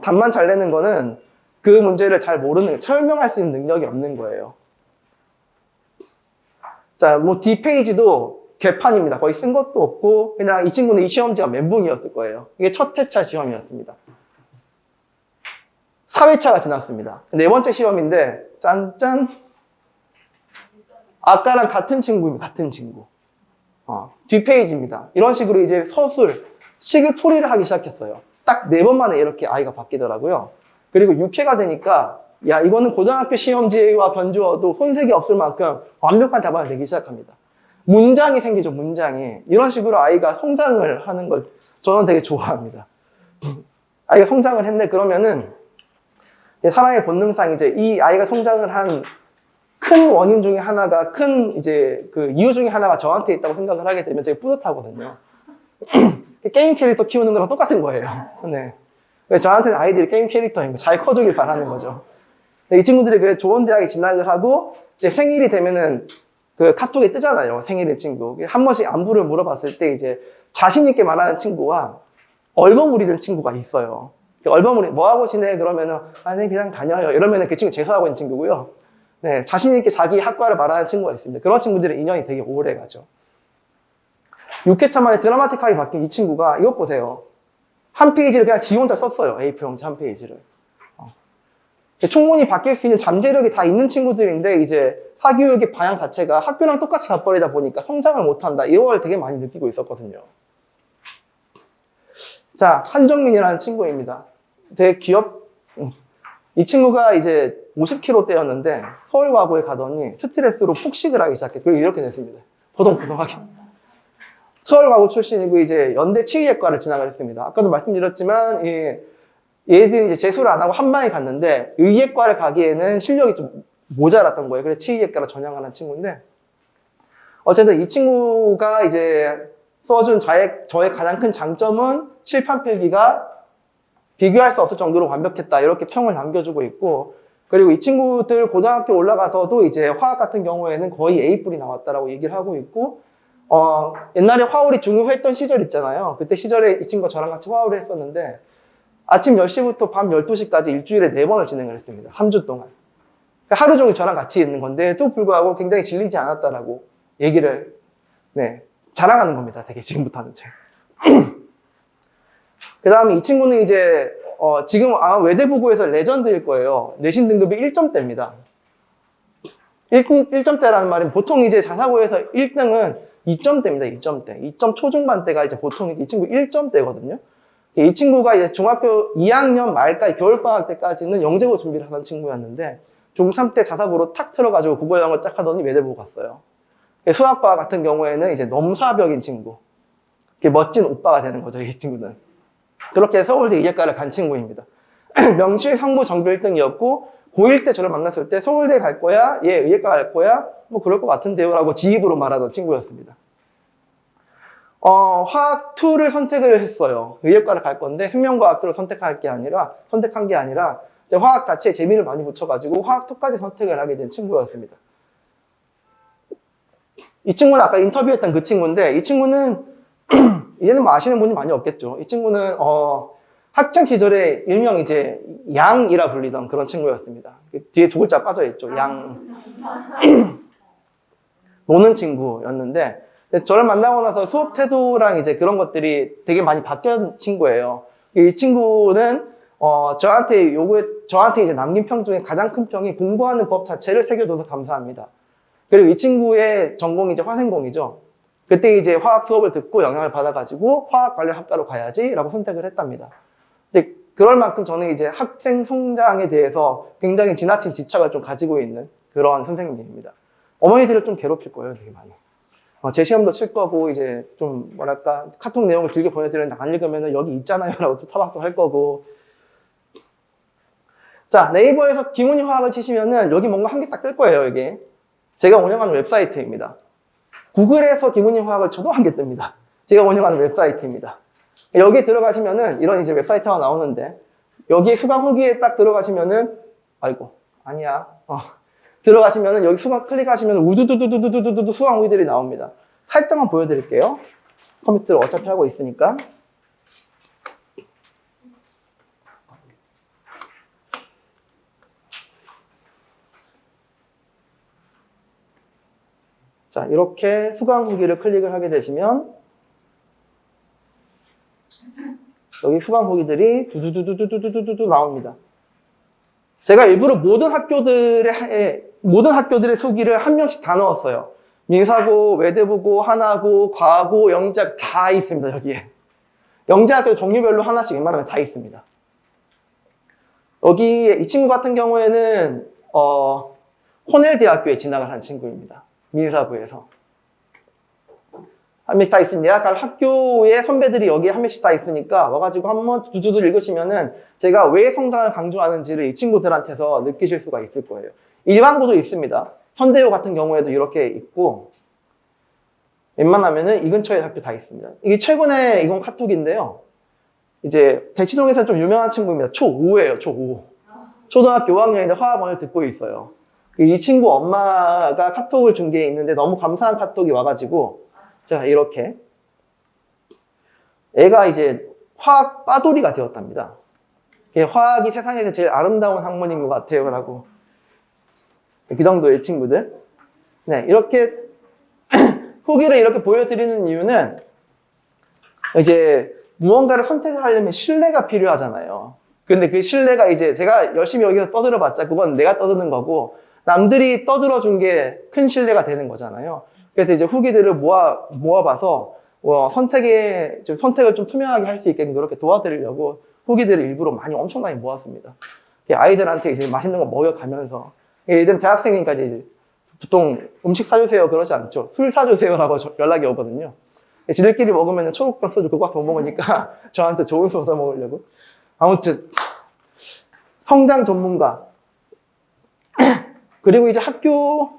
답만 잘 내는 거는 그 문제를 잘 모르는, 설명할 수 있는 능력이 없는 거예요. 자, 뭐 D페이지도 개판입니다. 거의 쓴 것도 없고 그냥 이 친구는 이 시험지가 멘붕이었을 거예요. 이게 첫 회차 시험이었습니다. 4회차가 지났습니다. 4번째 시험인데 짠짠 아까랑 같은 친구입니다. 같은 친구. 뒷페이지입니다. 이런 식으로 이제 서술, 식을 풀이를 하기 시작했어요. 딱 4번 만에 이렇게 아이가 바뀌더라고요. 그리고 6회가 되니까 야, 이거는 고등학교 시험지와 견주어도 손색이 없을 만큼 완벽한 답안을 내기 시작합니다. 문장이 생기죠, 문장이. 이런 식으로 아이가 성장을 하는 걸 저는 되게 좋아합니다. 아이가 성장을 했네, 그러면은 사람의 본능상 이제 이 아이가 성장을 한 큰 원인 중에 하나가, 큰 이제 그 이유 중에 하나가 저한테 있다고 생각을 하게 되면 되게 뿌듯하거든요. 게임 캐릭터 키우는 거랑 똑같은 거예요. 네. 저한테는 아이들이 게임 캐릭터인 거, 잘 커주길 바라는 거죠. 이 친구들이 그래 좋은 대학에 진학을 하고 이제 생일이 되면은 그 카톡에 뜨잖아요. 생일의 친구. 한 번씩 안부를 물어봤을 때 이제 자신 있게 말하는 친구와 얼버무리는 친구가 있어요. 얼버무리 뭐 하고 지내? 그러면은 네 그냥 다녀요. 이러면은 그 친구 재수하고 있는 친구고요. 네, 자신 있게 자기 학과를 말하는 친구가 있습니다. 그런 친구들의 인연이 되게 오래 가죠. 6회차 만에 드라마틱하게 바뀐 이 친구가 이것 보세요. 한 페이지를 그냥 지 혼자 썼어요. A4 용지 한 페이지를. 충분히 바뀔 수 있는 잠재력이 다 있는 친구들인데 이제 사교육의 방향 자체가 학교랑 똑같이 가버리다 보니까 성장을 못한다. 이런 걸 되게 많이 느끼고 있었거든요. 자, 한정민이라는 친구입니다. 되게 이 친구가 이제 50kg대였는데 서울과고에 가더니 스트레스로 폭식을 하기 시작했고 그리고 이렇게 됐습니다. 포동포동하게. 서울가고 출신이고 이제 연대 치의학과를 진학을 했습니다. 아까도 말씀드렸지만 얘들이 이제 재수를 안 하고 한 방에 갔는데 의예과를 가기에는 실력이 좀 모자랐던 거예요. 그래서 치의학과로 전향하는 친구인데 어쨌든 이 친구가 이제 써준 저의 가장 큰 장점은 칠판 필기가 비교할 수 없을 정도로 완벽했다. 이렇게 평을 남겨주고 있고 그리고 이 친구들 고등학교 올라가서도 이제 화학 같은 경우에는 거의 A+이 나왔다라고 얘기를 하고 있고 옛날에 화울이 중요했던 시절 있잖아요. 그때 시절에 이 친구가 저랑 같이 화울을 했었는데 아침 10시부터 밤 12시까지 일주일에 4번을 진행을 했습니다. 3주 동안. 그러니까 하루 종일 저랑 같이 있는 건데 또 불구하고 굉장히 질리지 않았다라고 얘기를 자랑하는 겁니다. 되게 지금부터는 제가. 그 다음에 이 친구는 이제 지금 아마 외대부고에서 레전드일 거예요. 내신 등급이 1점대입니다. 1점대라는 말은 보통 이제 자사고에서 1등은 2점대입니다. 2점대. 2점 초중반대가 이제 보통 이 친구 1점대거든요. 이 친구가 이제 중학교 2학년 말까지 겨울방학 때까지는 영재고 준비를 하던 친구였는데 중3 때 자사고로 탁 틀어가지고 국어 영어 딱 하더니 외대부고 갔어요. 수학과 같은 경우에는 이제 넘사벽인 친구. 멋진 오빠가 되는 거죠, 이 친구는. 그렇게 서울대 의예과를 간 친구입니다. 명실 상부 정규 1등이었고 고1 때 저를 만났을 때 서울대 갈 거야? 얘 의예과 갈 거야? 뭐 그럴 것 같은데요 라고 지입으로 말하던 친구였습니다. 화학 2를 선택을 했어요. 의예과를 갈 건데 생명과학 2를 선택한 게 아니라 이제 화학 자체에 재미를 많이 붙여가지고 화학 2까지 선택을 하게 된 친구였습니다. 이 친구는 아까 인터뷰했던 그 친구인데 이 친구는 이제는 뭐 아시는 분이 많이 없겠죠. 이 친구는 학창 시절에 일명 이제 양이라 불리던 그런 친구였습니다. 뒤에 2글자 빠져있죠. 양. 노는 친구였는데 저를 만나고 나서 수업 태도랑 이제 그런 것들이 되게 많이 바뀐 친구예요. 이 친구는 저한테 이제 남긴 평 중에 가장 큰 평이 공부하는 법 자체를 새겨줘서 감사합니다. 그리고 이 친구의 전공이 이제 화생공이죠. 그때 이제 화학 수업을 듣고 영향을 받아가지고 화학 관련 학과로 가야지라고 선택을 했답니다. 근데 그럴 만큼 저는 이제 학생 성장에 대해서 굉장히 지나친 집착을 좀 가지고 있는 그런 선생님입니다. 어머니들을 좀 괴롭힐 거예요, 되게 많이. 제 시험도 칠 거고, 이제 좀 뭐랄까, 카톡 내용을 길게 보내드리는데 안 읽으면 여기 있잖아요 라고 또 타박도 할 거고. 자, 네이버에서 김은희 화학을 치시면은 여기 뭔가 한 개 딱 뜰 거예요, 이게. 제가 운영하는 웹사이트입니다. 구글에서 김은희 화학을 쳐도 한 개 뜹니다. 제가 운영하는 웹사이트입니다. 여기 들어가시면은 이런 이제 웹사이트가 나오는데 여기 수강 후기에 딱 들어가시면은 아이고 아니야 들어가시면은 여기 수강 클릭하시면 우두두두두두두두 수강 후기들이 나옵니다. 살짝만 보여드릴게요. 컴퓨터를 어차피 하고 있으니까. 자, 이렇게 수강 후기를 클릭을 하게 되시면 여기 수강 후기들이 두두두두두두두두 나옵니다. 제가 일부러 모든 학교들의 후기를 한 명씩 다 넣었어요. 민사고, 외대부고, 하나고, 과고, 영재학 다 있습니다, 여기에. 영재학교 종류별로 하나씩 웬만하면 다 있습니다. 여기 이 친구 같은 경우에는 코넬 대학교에 진학을 한 친구입니다. 민사부에서. 한 명씩 다 있습니다. 학교의 선배들이 여기에 한 명씩 다 있으니까 와가지고 한번 두두두 읽으시면은 제가 왜 성장을 강조하는지를 이 친구들한테서 느끼실 수가 있을 거예요. 일반고도 있습니다. 현대고 같은 경우에도 이렇게 있고 웬만하면은 이 근처에 학교 다 있습니다. 이게 최근에 이건 카톡인데요. 이제 대치동에서 좀 유명한 친구입니다. 초5예요, 초5. 초등학교 5학년인데 화학원을 듣고 있어요. 이 친구 엄마가 카톡을 준 게 있는데 너무 감사한 카톡이 와가지고 자, 이렇게 애가 이제 화학 빠돌이가 되었답니다. 화학이 세상에서 제일 아름다운 학문인 것 같아요 라고. 그 정도의 친구들. 네, 이렇게 후기를 이렇게 보여드리는 이유는 이제 무언가를 선택을 하려면 신뢰가 필요하잖아요. 근데 그 신뢰가 이제 제가 열심히 여기서 떠들어봤자 그건 내가 떠드는 거고 남들이 떠들어준 게 큰 신뢰가 되는 거잖아요. 그래서 이제 후기들을 모아봐서 선택을 좀 투명하게 할 수 있게 그렇게 도와드리려고 후기들을 일부러 많이 엄청나게 모았습니다. 아이들한테 이제 맛있는 거 먹여가면서 얘들은 대학생이니까 이제 보통 음식 사주세요 그러지 않죠. 술 사주세요라고 연락이 오거든요. 지들끼리 먹으면 초록병 소주 그거밖에 못 먹으니까 저한테 좋은 술 얻어 먹으려고. 아무튼 성장 전문가. 그리고 이제 학교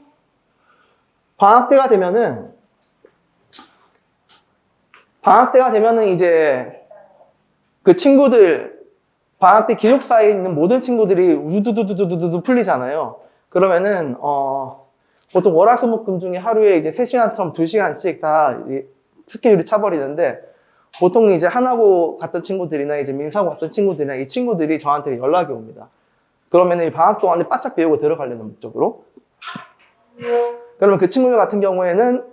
방학 때가 되면은 이제 그 친구들 방학 때 기숙사에 있는 모든 친구들이 우두두두두두 풀리잖아요. 그러면은 보통 월화수목금 중에 하루에 이제 3시간처럼 2시간씩 다 스케줄이 차버리는데, 보통 이제 하나고 갔던 친구들이나 이제 민사고 갔던 친구들이나 이 친구들이 저한테 연락이 옵니다. 그러면은 이 방학 동안에 바짝 배우고 들어가려는 목적으로. 그러면 그 친구들 같은 경우에는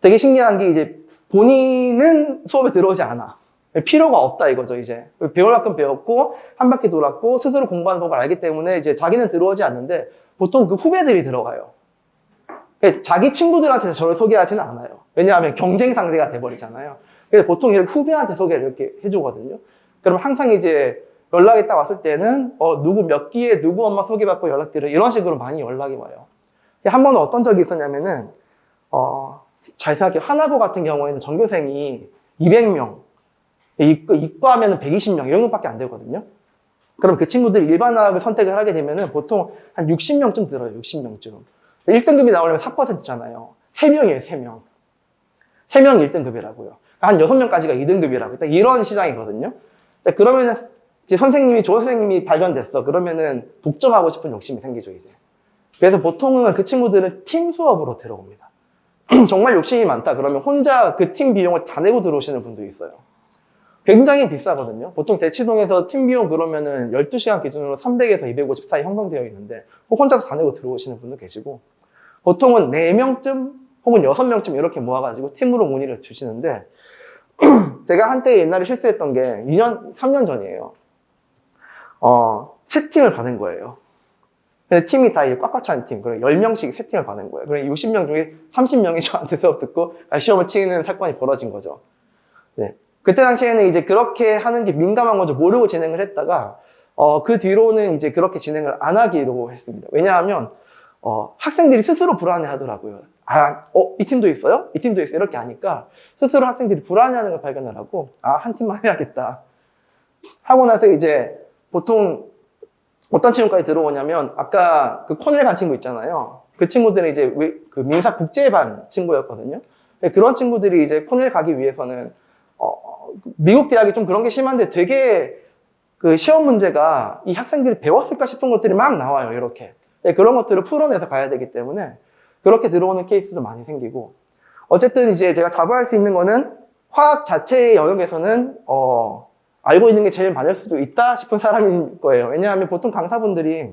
되게 신기한 게 이제 본인은 수업에 들어오지 않아. 필요가 없다 이거죠. 이제 배울 만큼 배웠고 한 바퀴 돌았고 스스로 공부하는 법을 알기 때문에 이제 자기는 들어오지 않는데 보통 그 후배들이 들어가요. 자기 친구들한테 저를 소개하지는 않아요. 왜냐하면 경쟁 상대가 돼버리잖아요. 그래서 보통 이렇게 후배한테 소개를 이렇게 해주거든요. 그럼 항상 이제 연락이 딱 왔을 때는 누구 몇 기에 누구 엄마 소개받고 연락드려, 이런 식으로 많이 연락이 와요. 한 번은 어떤 적이 있었냐면은 잘 생각해요. 하나고 같은 경우에는 전교생이 200명, 이과하면 120명 이런 것밖에 안 되거든요. 그럼 그 친구들이 일반학을 선택을 하게 되면은 보통 한 60명쯤 들어요. 60명쯤. 1등급이 나오려면 4%잖아요. 3명이에요, 3명. 3명이 1등급이라고요. 한 6명까지가 2등급이라고. 이런 시장이거든요. 그러면은 이제 선생님이, 조 선생님이 발견됐어. 그러면은 독점하고 싶은 욕심이 생기죠, 이제. 그래서 보통은 그 친구들은 팀 수업으로 들어옵니다. 정말 욕심이 많다. 그러면 혼자 그 팀 비용을 다 내고 들어오시는 분도 있어요. 굉장히 비싸거든요. 보통 대치동에서 팀 비용 그러면은 12시간 기준으로 300에서 250 사이 형성되어 있는데 혼자서 다 내고 들어오시는 분도 계시고, 보통은 4명쯤 혹은 6명쯤 이렇게 모아가지고 팀으로 문의를 주시는데, 제가 한때 옛날에 실수했던 게 3년 전이에요. 세 팀을 받은 거예요. 근데 팀이 다 꽉꽉 찬 팀, 그래 10명씩 세 팀을 받은 거예요. 그래 60명 중에 30명이 저한테 수업 듣고 시험을 치는 사건이 벌어진 거죠. 네. 그때 당시에는 이제 그렇게 하는 게 민감한 건지 모르고 진행을 했다가, 그 뒤로는 이제 그렇게 진행을 안 하기로 했습니다. 왜냐하면, 학생들이 스스로 불안해 하더라고요. 이 팀도 있어요? 이 팀도 있어요? 이렇게 하니까 스스로 학생들이 불안해하는 걸 발견을 하고, 한 팀만 해야겠다. 하고 나서 이제 보통 어떤 친구까지 들어오냐면, 아까 그 코넬 간 친구 있잖아요. 그 친구들은 이제 그 민사 국제반 친구였거든요. 그런 친구들이 이제 코넬 가기 위해서는 미국 대학이 좀 그런 게 심한데 되게 그 시험 문제가 이 학생들이 배웠을까 싶은 것들이 막 나와요, 이렇게. 그런 것들을 풀어내서 가야 되기 때문에 그렇게 들어오는 케이스도 많이 생기고, 어쨌든 이제 제가 자부할 수 있는 거는 화학 자체의 영역에서는 알고 있는 게 제일 많을 수도 있다 싶은 사람인 거예요. 왜냐하면 보통 강사분들이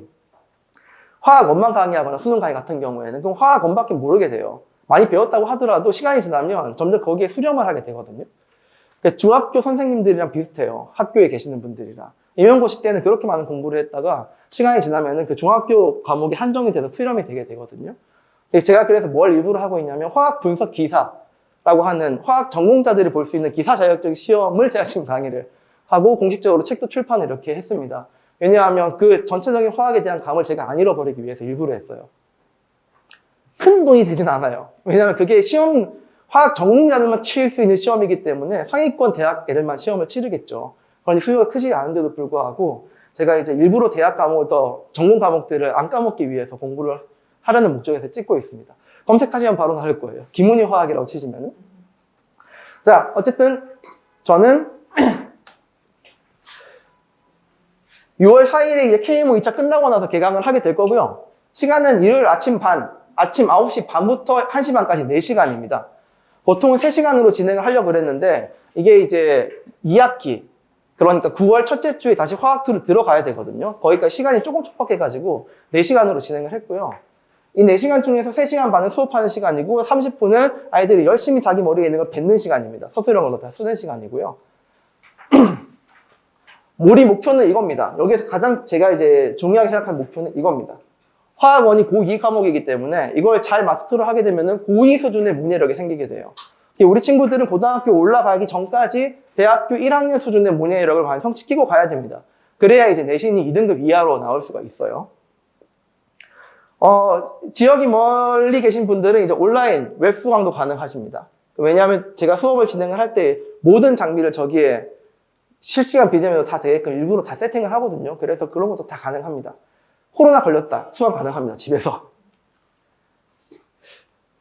화학원만 강의하거나 수능 강의 같은 경우에는 그럼 화학원밖에 모르게 돼요. 많이 배웠다고 하더라도 시간이 지나면 점점 거기에 수렴을 하게 되거든요. 중학교 선생님들이랑 비슷해요. 학교에 계시는 분들이랑. 임용고시 때는 그렇게 많은 공부를 했다가 시간이 지나면은 그 중학교 과목이 한정이 돼서 수렴이 되게 되거든요. 제가 그래서 뭘 일부러 하고 있냐면 화학 분석 기사라고 하는 화학 전공자들이 볼 수 있는 기사 자격증 시험을 제가 지금 강의를 하고 공식적으로 책도 출판을 이렇게 했습니다. 왜냐하면 그 전체적인 화학에 대한 감을 제가 안 잃어버리기 위해서 일부러 했어요. 큰 돈이 되진 않아요. 왜냐하면 그게 화학 전공자들만 칠 수 있는 시험이기 때문에 상위권 대학 애들만 시험을 치르겠죠. 그러니 수요가 크지 않은데도 불구하고 제가 이제 일부러 대학 과목을 더 전공 과목들을 안 까먹기 위해서 공부를 하려는 목적에서 찍고 있습니다. 검색하시면 바로 나올 거예요. 김은희 화학이라고 치시면은. 자, 어쨌든 저는 6월 4일에 이제 KMO 2차 끝나고 나서 개강을 하게 될 거고요. 시간은 일요일 아침 9시 반부터 1시 반까지 4시간입니다. 보통은 3시간으로 진행을 하려고 그랬는데 이게 이제 2학기, 그러니까 9월 첫째 주에 다시 화학2를 들어가야 되거든요. 거기까지 시간이 조금 촉박해가지고 4시간으로 진행을 했고요. 이 4시간 중에서 3시간 반은 수업하는 시간이고 30분은 아이들이 열심히 자기 머리에 있는 걸 뱉는 시간입니다. 서술형으로 다 쓰는 시간이고요. 우리 목표는 이겁니다. 여기에서 가장 제가 이제 중요하게 생각하는 목표는 이겁니다. 화학원이 고2 과목이기 때문에 이걸 잘 마스터를 하게 되면 고2 수준의 문해력이 생기게 돼요. 우리 친구들은 고등학교 올라가기 전까지 대학교 1학년 수준의 문해력을 완성시키고 가야 됩니다. 그래야 이제 내신이 2등급 이하로 나올 수가 있어요. 지역이 멀리 계신 분들은 이제 온라인 웹 수강도 가능하십니다. 왜냐하면 제가 수업을 진행을 할 때 모든 장비를 저기에 실시간 비대면으로 다 되게끔 일부러 다 세팅을 하거든요. 그래서 그런 것도 다 가능합니다. 코로나 걸렸다. 수강 가능합니다. 집에서.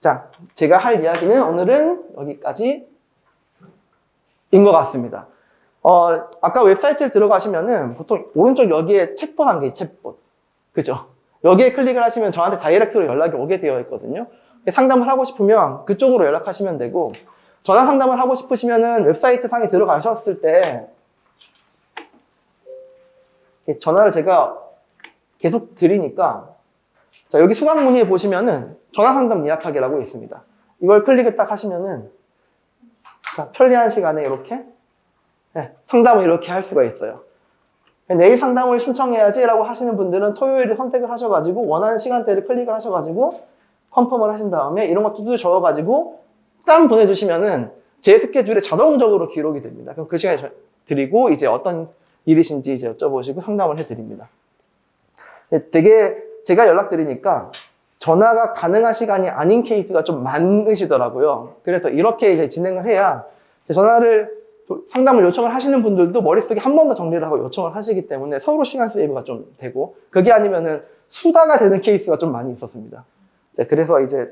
자, 제가 할 이야기는 오늘은 여기까지인 것 같습니다. 아까 웹사이트를 들어가시면은 보통 오른쪽 여기에 챗봇 한 개, 챗봇. 그죠? 여기에 클릭을 하시면 저한테 다이렉트로 연락이 오게 되어 있거든요. 상담을 하고 싶으면 그쪽으로 연락하시면 되고, 전화 상담을 하고 싶으시면은 웹사이트 상에 들어가셨을 때 전화를 제가 계속 드리니까, 자, 여기 수강 문의에 보시면은 전화 상담 예약하기라고 있습니다. 이걸 클릭을 딱 하시면은, 자, 편리한 시간에 이렇게 상담을 이렇게 할 수가 있어요. 내일 상담을 신청해야지 라고 하시는 분들은 토요일을 선택을 하셔가지고 원하는 시간대를 클릭을 하셔가지고 컨펌을 하신 다음에 이런 거 두두 적어가지고 다운 보내주시면은 제 스케줄에 자동적으로 기록이 됩니다. 그럼 그 시간에 드리고 이제 어떤 일이신지 이제 여쭤보시고 상담을 해드립니다. 되게 제가 연락드리니까 전화가 가능한 시간이 아닌 케이스가 좀 많으시더라고요. 그래서 이렇게 이제 진행을 해야 전화를 상담을 요청을 하시는 분들도 머릿속에 한 번 더 정리를 하고 요청을 하시기 때문에 서로 시간 세이브가 좀 되고, 그게 아니면은 수다가 되는 케이스가 좀 많이 있었습니다. 그래서 이제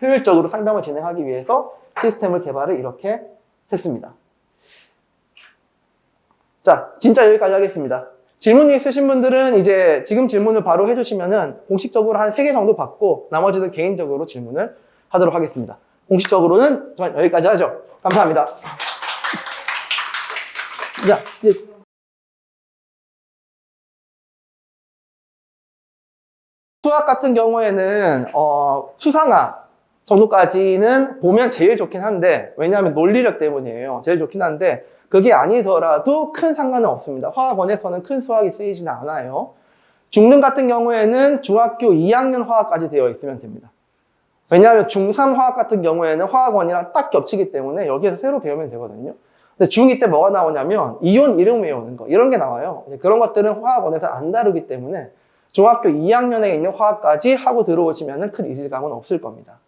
효율적으로 상담을 진행하기 위해서 시스템을 개발을 이렇게 했습니다. 자, 진짜 여기까지 하겠습니다. 질문이 있으신 분들은 이제 지금 질문을 바로 해주시면은 공식적으로 한 3개 정도 받고 나머지는 개인적으로 질문을 하도록 하겠습니다. 공식적으로는 여기까지 하죠. 감사합니다. 자, 이제 수학 같은 경우에는 수상화 정도까지는 보면 제일 좋긴 한데, 왜냐하면 논리력 때문이에요. 제일 좋긴 한데 그게 아니더라도 큰 상관은 없습니다. 화학원에서는 큰 수학이 쓰이지는 않아요. 중능 같은 경우에는 중학교 2학년 화학까지 되어 있으면 됩니다. 왜냐하면 중3 화학 같은 경우에는 화학원이랑 딱 겹치기 때문에 여기에서 새로 배우면 되거든요. 근데 중2 때 뭐가 나오냐면 이온 이름 외우는 거, 이런 게 나와요. 그런 것들은 화학원에서 안 다루기 때문에 중학교 2학년에 있는 화학까지 하고 들어오시면 큰 이질감은 없을 겁니다.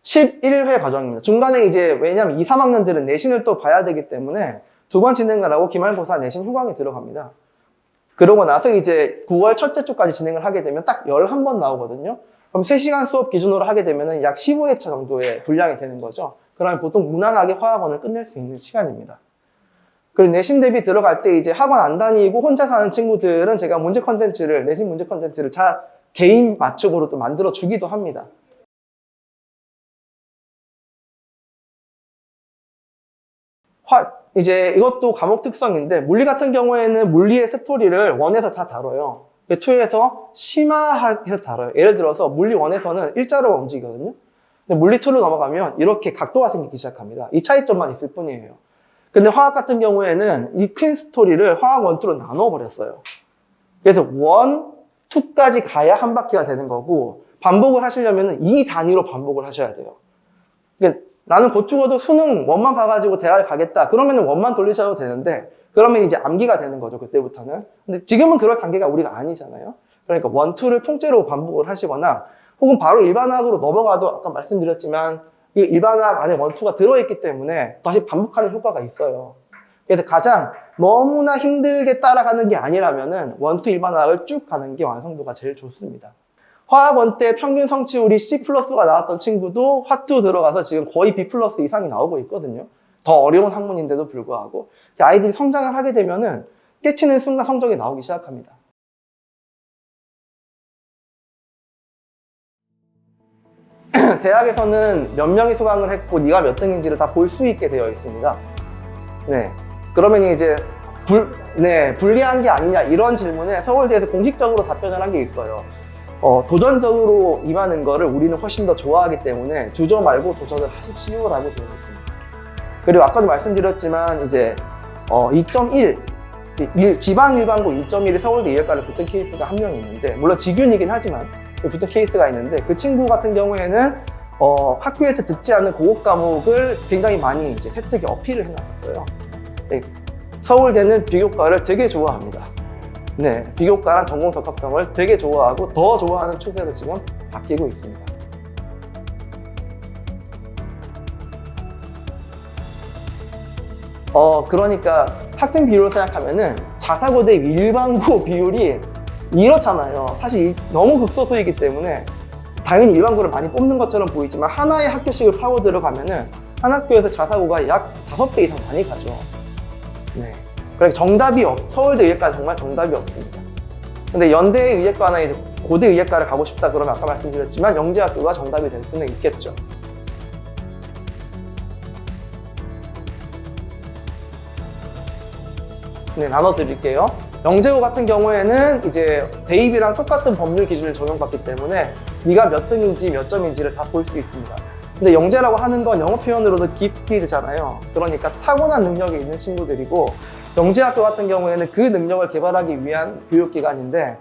(11회) 과정입니다. 중간에 이제 왜냐면 2, 3학년들은 내신을 또 봐야 되기 때문에 2번 진행을 하고 기말고사 내신 휴강에 들어갑니다. 그러고 나서 이제 9월 첫째 주까지 진행을 하게 되면 딱 11번 나오거든요. 그럼 3시간 수업 기준으로 하게 되면 약 15회차 정도의 분량이 되는 거죠. 그러면 보통 무난하게 화학원을 끝낼 수 있는 시간입니다. 그리고 내신 대비 들어갈 때 이제 학원 안 다니고 혼자 사는 친구들은 제가 문제 컨텐츠를, 내신 문제 컨텐츠를 개인 맞춤으로 또 만들어 주기도 합니다. 이제 이것도 과목 특성인데, 물리 같은 경우에는 물리의 스토리를 1에서 다 다뤄요. 2에서 심화해서 다뤄요. 예를 들어서 물리 1에서는 일자로 움직이거든요. 근데 물리 2로 넘어가면 이렇게 각도가 생기기 시작합니다. 이 차이점만 있을 뿐이에요. 근데 화학 같은 경우에는 이 큰 스토리를 화학 1, 2로 나눠버렸어요. 그래서 1, 2까지 가야 한 바퀴가 되는 거고, 반복을 하시려면 이 단위로 반복을 하셔야 돼요. 그러니까 나는 곧 죽어도 수능 1만 봐가지고 대학을 가겠다. 그러면 1만 돌리셔도 되는데, 그러면 이제 암기가 되는 거죠, 그때부터는. 근데 지금은 그럴 단계가 우리가 아니잖아요. 그러니까 1, 2를 통째로 반복을 하시거나, 혹은 바로 일반학으로 넘어가도 아까 말씀드렸지만, 이 일반학 안에 1, 2가 들어있기 때문에 다시 반복하는 효과가 있어요. 그래서 가장 너무나 힘들게 따라가는 게 아니라면은 1, 2 일반학을 쭉 가는 게 완성도가 제일 좋습니다. 화학원 때 평균 성취율이 C+가 나왔던 친구도 화2 들어가서 지금 거의 B+ 이상이 나오고 있거든요. 더 어려운 학문인데도 불구하고. 아이들이 성장을 하게 되면은 깨치는 순간 성적이 나오기 시작합니다. 대학에서는 몇 명이 수강을 했고 네가 몇 등인지를 다 볼 수 있게 되어 있습니다. 네. 그러면 이제 불리한 게 아니냐 이런 질문에 서울대에서 공식적으로 답변을 한 게 있어요. 도전적으로 임하는 거를 우리는 훨씬 더 좋아하기 때문에 주저 말고 도전을 하십시오라고 되어 있습니다. 그리고 아까도 말씀드렸지만 이제 2.1 지방 일반고 2.1이 서울대 2학과를 붙은 케이스가 한 명 있는데, 물론 직윤이긴 하지만 붙은 케이스가 있는데, 그 친구 같은 경우에는 학교에서 듣지 않는 고급 과목을 굉장히 많이 이제 세특에 어필을 해놨었어요. 네. 서울대는 비교과를 되게 좋아합니다. 네, 비교과랑 전공 적합성을 되게 좋아하고 더 좋아하는 추세로 지금 바뀌고 있습니다. 그러니까 학생 비율을 생각하면은 자사고 대 일반고 비율이 이렇잖아요. 사실 너무 극소수이기 때문에 당연히 일반고를 많이 뽑는 것처럼 보이지만 하나의 학교씩을 파고 들어가면은 한 학교에서 자사고가 약 5배 이상 많이 가죠. 네. 그래서 서울대 의예과는 정말 정답이 없습니다. 근데 연대 의예과나 이제 고대 의예과를 가고 싶다 그러면 아까 말씀드렸지만 영재학교가 정답이 될 수는 있겠죠. 네, 나눠드릴게요. 영재고 같은 경우에는 이제 대입이랑 똑같은 법률 기준을 적용받기 때문에 네가 몇 등인지 몇 점인지를 다 볼 수 있습니다. 근데 영재라고 하는 건 영어 표현으로도 기피드잖아요. 그러니까 타고난 능력이 있는 친구들이고 영재학교 같은 경우에는 그 능력을 개발하기 위한 교육기관인데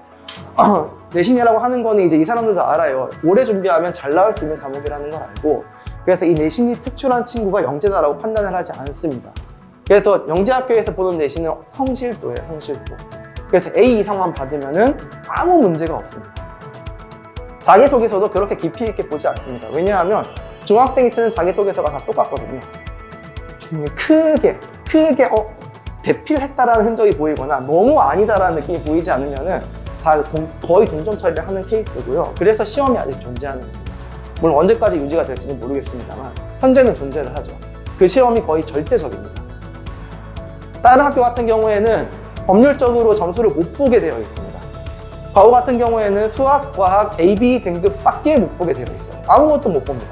내신이라고 하는 거는 이제 이 사람들도 알아요. 오래 준비하면 잘 나올 수 있는 과목이라는 걸 알고 그래서 이 내신이 특출한 친구가 영재다라고 판단을 하지 않습니다. 그래서 영재학교에서 보는 내신은 성실도예요, 성실도. 그래서 A 이상만 받으면은 아무 문제가 없습니다. 자기소개서도 그렇게 깊이 있게 보지 않습니다. 왜냐하면 중학생이 쓰는 자기소개서가 다 똑같거든요. 크게 대필했다라는 흔적이 보이거나 너무 아니다라는 느낌이 보이지 않으면은 다 거의 동점 처리를 하는 케이스고요. 그래서 시험이 아직 존재하는 겁니다. 물론 언제까지 유지가 될지는 모르겠습니다만 현재는 존재를 하죠. 그 시험이 거의 절대적입니다. 다른 학교 같은 경우에는 법률적으로 점수를 못 보게 되어 있습니다. 과거 같은 경우에는 수학, 과학, A, B 등급 밖에 못 보게 되어 있어요. 아무것도 못 봅니다.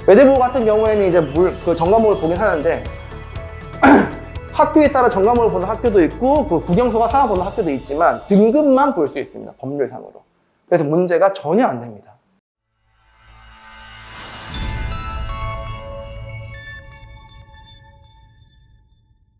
외대부 같은 경우에는 이제 그 전과목을 보긴 하는데 학교에 따라 전과목을 보는 학교도 있고 그 국영수가 상하 보는 학교도 있지만 등급만 볼 수 있습니다. 법률상으로. 그래서 문제가 전혀 안 됩니다.